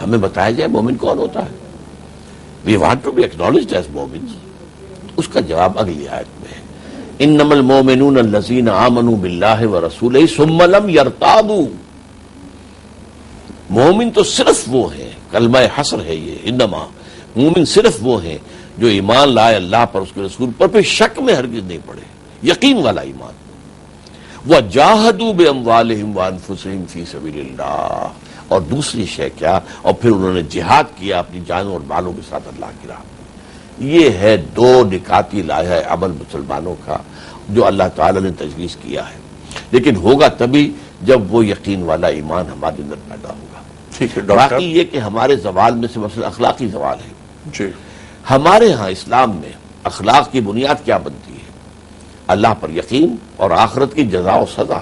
Speaker 1: ہمیں بتایا جائے مومن کون ہوتا ہے. We want to be acknowledged as مومن. اس کا جواب اگلی آیت میں ہے، انما المؤمنون الذین آمنوا باللہ ورسولہ ثم لم یرتابوا. مومن تو صرف وہ ہیں، کلمہ حصر ہے یہ، انما مومن صرف وہ ہیں جو ایمان لائے اللہ پر، اس کے رسول پر، پھر شک میں ہرگز نہیں پڑے، یقین والا ایمان. وجاہدوا باموالہم وانفسہم فی سبیل اللہ. اور دوسری شے کیا؟ اور پھر انہوں نے جہاد کیا اپنی جانوں اور مالوں کے ساتھ اللہ کی راہ. یہ ہے 2 نکاتی لائحہ عمل مسلمانوں کا جو اللہ تعالی نے تجویز کیا ہے. لیکن ہوگا تبھی جب وہ یقین والا ایمان ہمارے اندر پیدا ہوگا.
Speaker 3: ٹھیک ہے.
Speaker 1: باقی یہ کہ ہمارے زوال میں سے مثلا اخلاقی زوال ہے.
Speaker 3: جی.
Speaker 1: ہمارے ہاں اسلام میں اخلاق کی بنیاد کیا بنتی ہے؟ اللہ پر یقین اور آخرت کی جزا و سزا.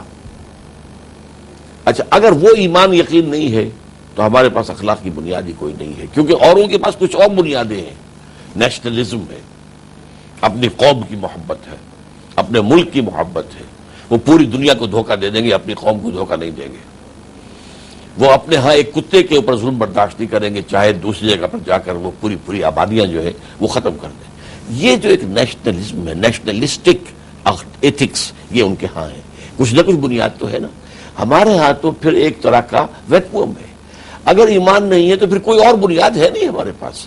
Speaker 1: اچھا، اگر وہ ایمان یقین نہیں ہے تو ہمارے پاس اخلاق کی بنیاد ہی کوئی نہیں ہے، کیونکہ اوروں کے پاس کچھ اور بنیادیں ہیں. نیشنلزم ہے، اپنی قوم کی محبت ہے، اپنے ملک کی محبت ہے. وہ پوری دنیا کو دھوکہ دے دیں گے، اپنی قوم کو دھوکہ نہیں دیں گے. وہ اپنے ہاں ایک کتے کے اوپر ظلم برداشت نہیں کریں گے، چاہے دوسری جگہ پر جا کر وہ پوری آبادیاں جو ہے وہ ختم کر دیں. یہ جو ایک نیشنلزم ہے، نیشنلسٹک ایتھکس، یہ ان کے ہاں ہے. کچھ نہ کچھ بنیاد تو ہے نا. ہمارے ہاں تو پھر ایک طرح کا ویکوم ہے. اگر ایمان نہیں ہے تو پھر کوئی اور بنیاد ہے نہیں ہمارے پاس.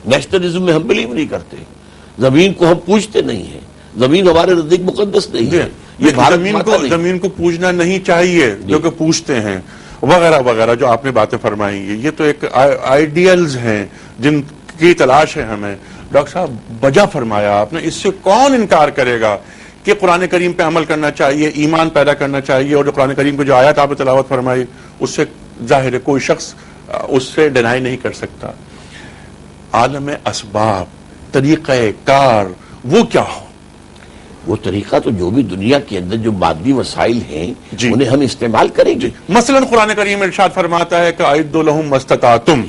Speaker 1: نیشنلزم میں ہم بلیو نہیں کرتے، زمین کو ہم پوجتے نہیں ہیں، زمین ہمارے نزدیک مقدس نہیں ہے. یہ
Speaker 3: زمین کو پوجنا نہیں چاہیے جو کہ پوجتے ہیں، وغیرہ وغیرہ جو آپ نے باتیں فرمائی. یہ تو ایک آئیڈیلز ہیں جن کی تلاش ہے ہمیں. ڈاکٹر صاحب بجا فرمایا آپ نے. اس سے کون انکار کرے گا کہ قرآن کریم پہ عمل کرنا چاہیے، ایمان پیدا کرنا چاہیے، اور جو قرآن کریم کو جو آیات آپ نے تلاوت فرمائی اس سے ظاہر ہے کوئی شخص اس سے ڈینائی نہیں کر سکتا. عالم اسباب، طریقہ کار، وہ کیا ہو؟
Speaker 1: وہ طریقہ تو جو بھی دنیا کے اندر جو مادی وسائل ہیں انہیں ہم استعمال کریں گے.
Speaker 3: مثلا قرآن کریم ارشاد فرماتا ہے کہ اعدوا لہم ما استطعتم.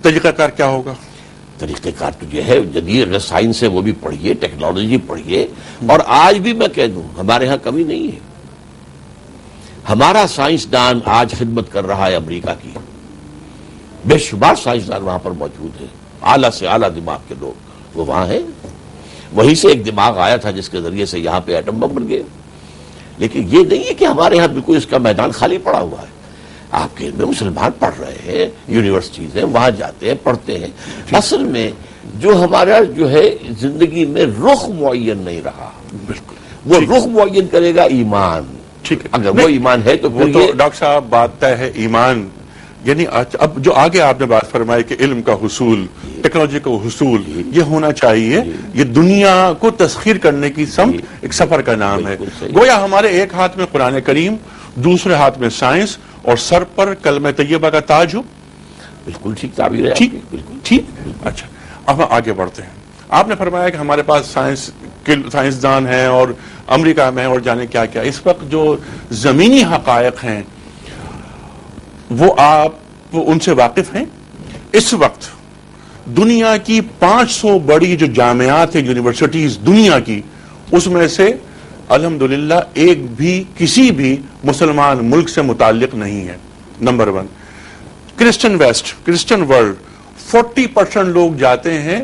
Speaker 3: طریقہ کار کیا ہوگا؟
Speaker 1: طریقہ کار تو یہ ہے جدید سائنس ہے وہ بھی پڑھیے، ٹیکنالوجی پڑھیے، اور آج بھی میں کہہ دوں ہمارے ہاں کمی نہیں ہے. ہمارا سائنسدان آج خدمت کر رہا ہے امریکہ کی، بے شمار سائنسدان وہاں پر موجود ہیں، اعلیٰ سے اعلیٰ دماغ کے لوگ وہ وہاں ہیں. وہیں سے ایک دماغ آیا تھا جس کے ذریعے سے یہاں پہ ایٹم بم بن گئے. لیکن یہ نہیں ہے کہ ہمارے ہاں بالکل اس کا میدان خالی پڑا ہوا ہے. آپ کے میں مسلمان پڑھ رہے ہیں، یونیورسٹیز ہیں، وہاں جاتے ہیں، پڑھتے ہیں. اصل میں جو ہمارا جو ہے زندگی میں رخ معین نہیں رہا، بالکل وہ رخ معین کرے گا ایمان.
Speaker 3: ٹھیک ہے،
Speaker 1: اگر وہ ایمان ہے تو
Speaker 3: وہ تو ڈاکٹر صاحب بات طے ہے ایمان. یعنی اب جو آگے آپ نے بات فرمائی کہ علم کا حصول، ٹیکنالوجی کا حصول یہ ہونا چاہیے، یہ دنیا کو تسخیر کرنے کی سمت ایک سفر کا نام ہے. گویا ہمارے ایک ہاتھ میں قرآن کریم، دوسرے ہاتھ میں سائنس، اور سر پر کلمہ طیبہ کا تاج ہو.
Speaker 1: بالکل ٹھیک تعبیر ہے.
Speaker 3: ٹھیک بالکل ٹھیک. اچھا اب ہم آگے بڑھتے ہیں. آپ نے فرمایا کہ ہمارے پاس سائنسدان ہیں اور امریکہ میں اور جانے کیا کیا. اس وقت جو زمینی حقائق ہیں وہ آپ ان سے واقف ہیں؟ اس وقت دنیا کی 500 بڑی جو جامعات ہیں، یونیورسٹیز دنیا کی، اس میں سے الحمدللہ ایک بھی کسی بھی مسلمان ملک سے متعلق نہیں ہے. Number 1. Christian west, Christian world 40% لوگ جاتے ہیں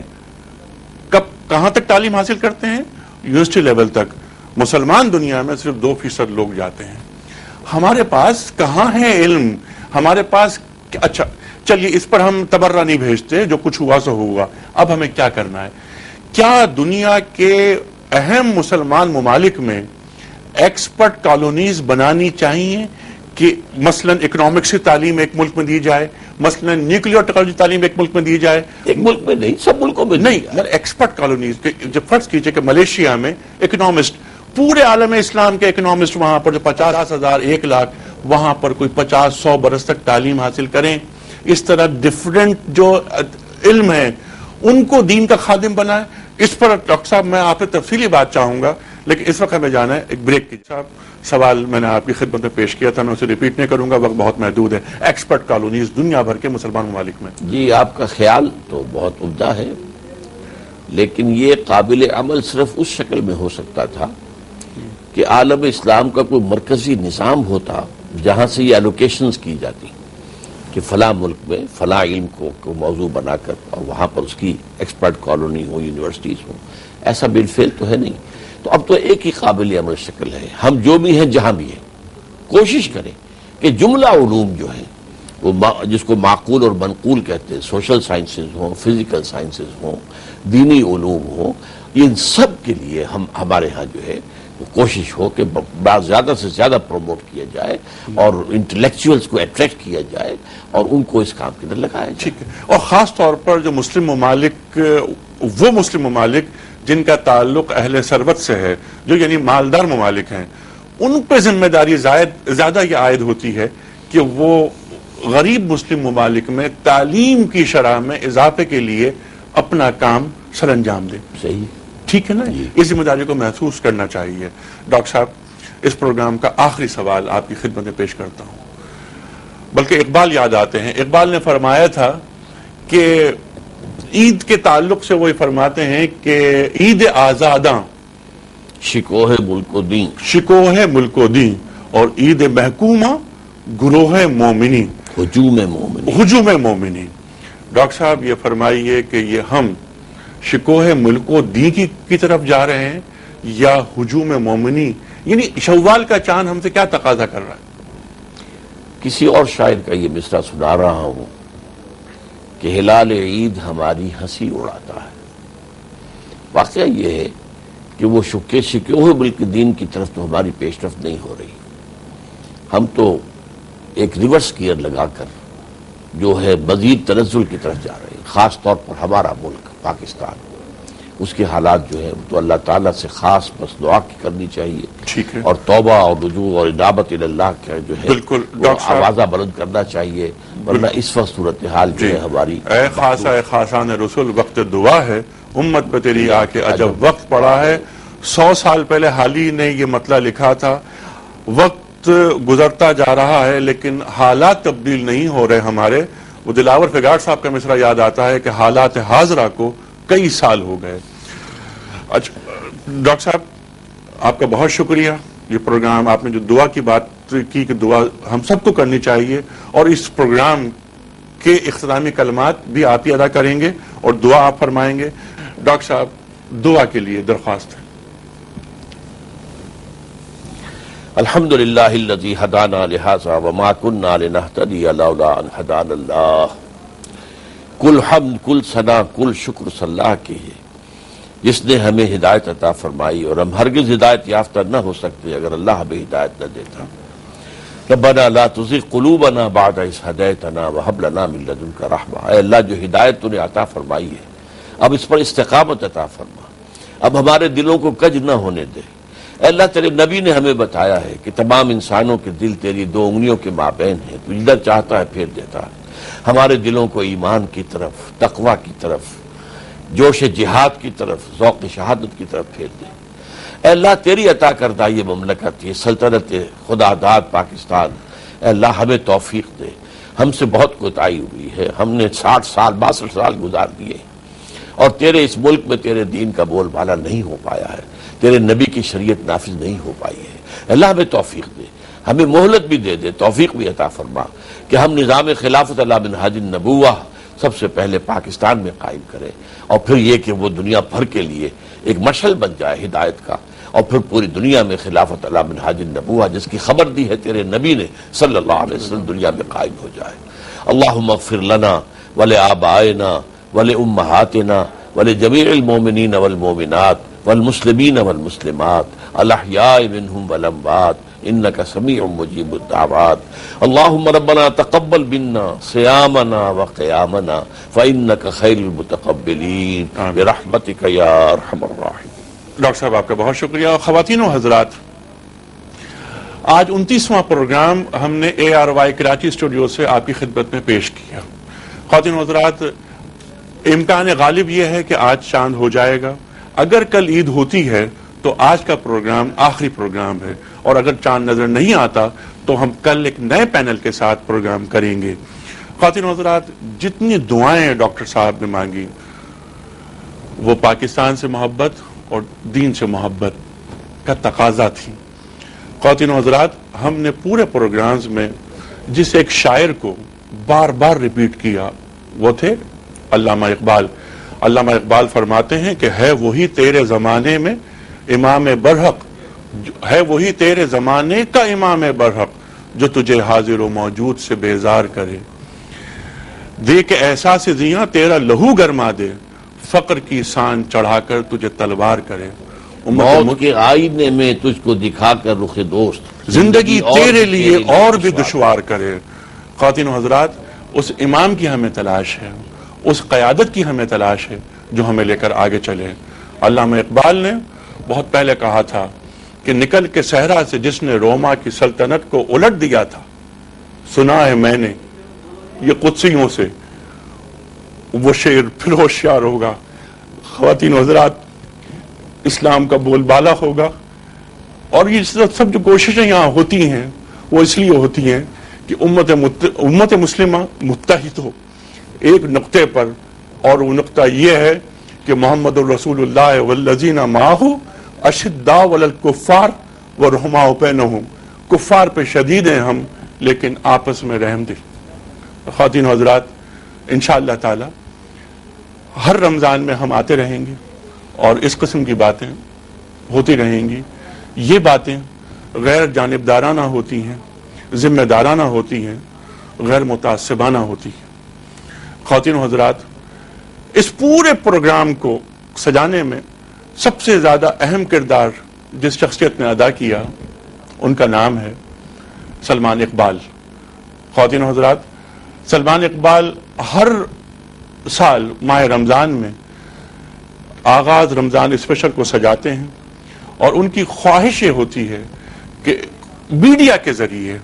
Speaker 3: کہاں تک تعلیم حاصل کرتے ہیں؟ یونیورسٹی لیول تک. مسلمان دنیا میں صرف 2% لوگ جاتے ہیں. ہمارے پاس کہاں ہے علم؟ ہمارے پاس اچھا چلیے اس پر ہم تبرہ نہیں بھیجتے، جو کچھ ہوا سو ہوا. اب ہمیں کیا کرنا ہے؟ کیا دنیا کے اہم مسلمان ممالک میں ایکسپرٹ کالونیز بنانی چاہیے کہ مثلا اکنامکس کی تعلیم ایک ملک میں دی جائے، مثلا نیوکلیئر ٹیکنالوجی تعلیم ایک ملک میں دی جائے؟ ایک ملک میں نہیں، سب ملکوں میں نہیں. ایکسپرٹ کالونیز، جب فرض کیجئے کہ ملیشیا میں اکنامسٹ، پورے عالم اسلام کے اکنامسٹ وہاں پر جو 50,000 1 لاکھ وہاں پر کوئی 50-100 برس تک تعلیم حاصل کریں. اس طرح ڈیفرنٹ جو علم ہیں ان کو دین کا خادم بنائے. اس پر ڈاکٹر صاحب میں آپ سے تفصیلی بات چاہوں گا، لیکن اس وقت ہمیں جانا ہے ایک بریک کی. صاحب سوال میں نے آپ کی خدمت میں پیش کیا تھا، میں اسے ریپیٹ نہیں کروں گا، وقت بہت محدود ہے. ایکسپرٹ کالونیز دنیا بھر کے مسلمان ممالک میں.
Speaker 1: جی آپ کا خیال تو بہت عمدہ ہے، لیکن یہ قابل عمل صرف اس شکل میں ہو سکتا تھا کہ عالم اسلام کا کوئی مرکزی نظام ہوتا جہاں سے یہ ایلوکیشنز کی جاتی کہ فلاں ملک میں فلاں علم کو موضوع بنا کر اور وہاں پر اس کی ایکسپرٹ کالونی ہو، یونیورسٹیز ہوں. ایسا بالفعل تو ہے نہیں. تو اب تو ایک ہی قابل عمل شکل ہے. ہم جو بھی ہیں جہاں بھی ہیں کوشش کریں کہ جملہ علوم جو ہیں وہ جس کو معقول اور منقول کہتے ہیں، سوشل سائنسز ہوں، فزیکل سائنسز ہوں، دینی علوم ہوں، ان سب کے لیے ہمارے ہاں جو ہے کوشش ہو کہ زیادہ سے زیادہ پروموٹ کیا جائے اور انٹلیکچوئلز کو اٹریکٹ کیا جائے اور ان کو اس کام کے اندر لگایا جائے.
Speaker 3: ٹھیک ہے. اور خاص طور پر جو مسلم ممالک، وہ مسلم ممالک جن کا تعلق اہل ثروت سے ہے، جو یعنی مالدار ممالک ہیں، ان پہ ذمہ داری زیادہ یہ عائد ہوتی ہے کہ وہ غریب مسلم ممالک میں تعلیم کی شرح میں اضافے کے لیے اپنا کام سر انجام دیں.
Speaker 1: صحیح،
Speaker 3: ٹھیک ہے نا؟ اس ذمہ داری کو محسوس کرنا چاہیے. ڈاکٹر صاحب اس پروگرام کا آخری سوال آپ کی خدمت میں پیش کرتا ہوں. بلکہ اقبال یاد آتے ہیں. اقبال نے فرمایا تھا کہ عید کے تعلق سے وہ فرماتے ہیں کہ عید آزاداں
Speaker 1: شکوہ ملک و دین،
Speaker 3: شکوہ ملک و دین، اور عید محکومہ گروہ مومنین،
Speaker 1: ہجوم مومنین،
Speaker 3: ہجوم مومنین. ڈاکٹر صاحب یہ فرمائیے کہ یہ ہم شکوہ ملک و دین کی طرف جا رہے ہیں یا ہجوم مومنی؟ یعنی شوال کا چاند ہم سے کیا تقاضا کر رہا ہے؟
Speaker 1: کسی اور شاعر کا یہ مصرع سنا رہا ہوں کہ ہلال عید ہماری ہنسی اڑاتا ہے. واقعہ یہ ہے کہ وہ شکوہ ملک دین کی طرف تو ہماری پیش رفت نہیں ہو رہی. ہم تو ایک ریورس گیئر لگا کر جو ہے مزید تنزل کی طرف جا رہے ہیں. خاص طور پر ہمارا ملک پاکستان، اس کے حالات جو ہے تو اللہ تعالیٰ سے خاص بس دعا کی کرنی چاہیے.
Speaker 3: ٹھیک ہے.
Speaker 1: اور توبہ اور رجوع اور انابت اللہ کا جو ہے
Speaker 3: بالکل
Speaker 1: آوازہ بلند کرنا چاہیے، ورنہ اس وقت صورتحال جو ہے ہماری.
Speaker 3: اے خاصا اے خاصان رسول، وقت دعا ہے امت پہ تیری آ کے عجب وقت پڑا ہے. 100 سال پہلے حالی نے یہ مطلع لکھا تھا. وقت گزرتا جا رہا ہے لیکن حالات تبدیل نہیں ہو رہے ہمارے. وہ دلاور فگار صاحب کا مصرع یاد آتا ہے کہ حالات حاضرہ کو کئی سال ہو گئے. اچھا ڈاکٹر صاحب آپ کا بہت شکریہ. یہ پروگرام آپ نے جو دعا کی بات کی کہ دعا ہم سب کو کرنی چاہیے، اور اس پروگرام کے اختتامی کلمات بھی آپ ہی ادا کریں گے اور دعا آپ فرمائیں گے. ڈاکٹر صاحب دعا کے لیے درخواست ہے.
Speaker 1: الحمدللہ الذی ہدانا لہذا وما کنا لنہتدی لولا ان ہدانا اللہ. کل حمد کل ثنا کل شکر صلی اللہ کی ہے جس نے ہمیں ہدایت عطا فرمائی، اور ہم ہرگز ہدایت یافتہ نہ ہو سکتے اگر اللہ ہمیں ہدایت نہ دیتا. ربنا لا تزغ قلوبنا بعد اذ ہدیتنا وہب لنا من لدنک رحمہ. اے اللہ جو ہدایت تو نے عطا فرمائی ہے اب اس پر استقامت عطا فرما، اب ہمارے دلوں کو کج نہ ہونے دے. اے اللہ تیرے نبی نے ہمیں بتایا ہے کہ تمام انسانوں کے دل تیری دو انگلیوں کے مابین ہیں، تو جدھر چاہتا ہے پھیر دیتا ہے. ہمارے دلوں کو ایمان کی طرف، تقوی کی طرف، جوش جہاد کی طرف، ذوق شہادت کی طرف پھیر دے. اے اللہ تیری عطا کردہ یہ مملکت، یہ سلطنت خدا داد پاکستان، اے اللہ ہمیں توفیق دے. ہم سے بہت کوتاہی ہوئی ہے، ہم نے 60 سال 62 سال گزار دیے اور تیرے اس ملک میں تیرے دین کا بول بالا نہیں ہو پایا ہے، تیرے نبی کی شریعت نافذ نہیں ہو پائی ہے. اللہ ہمیں توفیق دے، ہمیں مہلت بھی دے دے، توفیق بھی عطا فرما کہ ہم نظام خلافت علی منہاج النبوہ سب سے پہلے پاکستان میں قائم کریں، اور پھر یہ کہ وہ دنیا بھر کے لیے ایک مشعل بن جائے ہدایت کا، اور پھر پوری دنیا میں خلافت علی منہاج النبوہ جس کی خبر دی ہے تیرے نبی نے صلی اللہ علیہ وسلم دنیا میں قائم ہو جائے. اللہم اغفر لنا ولآبائنا ولأمہاتنا ولجمیع المؤمنین والمؤمنات والمسلمین والمسلمات الاحیاء منہم والاموات انک سمیع مجیب الدعوات. اللہم ربنا تقبل منا صیامنا وقیامنا فانک خیر المتقبلین برحمتک یا ارحم الراحمین.
Speaker 3: ڈاکٹر صاحب آپ کا بہت شکریہ. خواتین و حضرات، آج 29واں پروگرام ہم نے ARY کراچی اسٹوڈیو سے آپ کی خدمت میں پیش کیا. خواتین و حضرات، امکان غالب یہ ہے کہ آج چاند ہو جائے گا. اگر کل عید ہوتی ہے تو آج کا پروگرام آخری پروگرام ہے، اور اگر چاند نظر نہیں آتا تو ہم کل ایک نئے پینل کے ساتھ پروگرام کریں گے. خواتین و حضرات، جتنی دعائیں ڈاکٹر صاحب نے مانگی وہ پاکستان سے محبت اور دین سے محبت کا تقاضا تھی. خواتین و حضرات، ہم نے پورے پروگرامز میں جس ایک شاعر کو بار بار ریپیٹ کیا وہ تھے علامہ اقبال. علامہ اقبال فرماتے ہیں کہ ہے وہی تیرے زمانے میں امام برحق، ہے وہی تیرے زمانے کا امام برحق جو تجھے حاضر و موجود سے بیزار کرے. دے کہ احساس زیاں تیرا لہو گرما دے، فقر کی سان چڑھا کر تجھے تلوار کرے.
Speaker 1: موت کے آئینے میں تجھ کو دکھا کر رخ دوست
Speaker 3: زندگی تیرے لیے اور بھی دشوار کرے. خواتین و حضرات، اس امام کی ہمیں تلاش ہے، اس قیادت کی ہمیں تلاش ہے جو ہمیں لے کر آگے چلے. علامہ اقبال نے بہت پہلے کہا تھا کہ نکل کے صحرا سے جس نے روما کی سلطنت کو الٹ دیا تھا، سنا ہے میں نے یہ قدسیوں سے، وہ شعر پھر ہوشیار ہوگا. خواتین و حضرات، اسلام کا بول بالا ہوگا، اور یہ سب جو کوششیں یہاں ہوتی ہیں وہ اس لیے ہوتی ہیں کہ امت مسلمہ متحد ہو ایک نقطے پر، اور وہ نقطہ یہ ہے کہ محمد الرسول اللہ والذین معہ اشداء علی الکفار ورحماء بینہم. کفار پہ شدید ہیں ہم، لیکن آپس میں رحم دل. خواتین و حضرات، انشاءاللہ تعالی ہر رمضان میں ہم آتے رہیں گے اور اس قسم کی باتیں ہوتی رہیں گی. یہ باتیں غیر جانبدارانہ ہوتی ہیں، ذمہ دارانہ ہوتی ہیں، غیر متعصبانہ ہوتی ہیں. خواتین و حضرات، اس پورے پروگرام کو سجانے میں سب سے زیادہ اہم کردار جس شخصیت نے ادا کیا ان کا نام ہے سلمان اقبال. خواتین و حضرات، سلمان اقبال ہر سال ماہ رمضان میں آغاز رمضان اسپیشل کو سجاتے ہیں، اور ان کی خواہش یہ ہوتی ہے کہ میڈیا کے ذریعے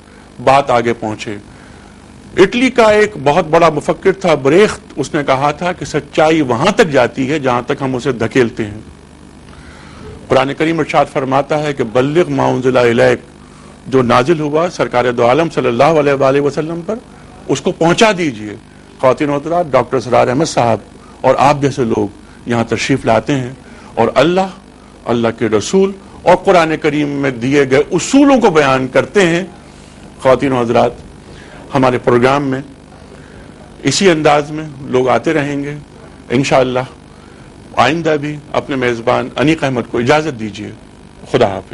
Speaker 3: بات آگے پہنچے. اٹلی کا ایک بہت بڑا مفکر تھا بریخت، اس نے کہا تھا کہ سچائی وہاں تک جاتی ہے جہاں تک ہم اسے دھکیلتے ہیں. قرآن کریم ارشاد فرماتا ہے کہ بلغ ما انزل الیک، جو نازل ہوا سرکار دو عالم صلی اللہ علیہ وآلہ وسلم پر، اس کو پہنچا دیجئے. خواتین و حضرات، ڈاکٹر اسرار احمد صاحب اور آپ جیسے لوگ یہاں تشریف لاتے ہیں اور اللہ کے رسول اور قرآن کریم میں دیے گئے اصولوں کو بیان کرتے ہیں. خواتین و حضرات، ہمارے پروگرام میں اسی انداز میں لوگ آتے رہیں گے انشاءاللہ. آئندہ بھی اپنے میزبان انیق احمد کو اجازت دیجیے. خدا حافظ.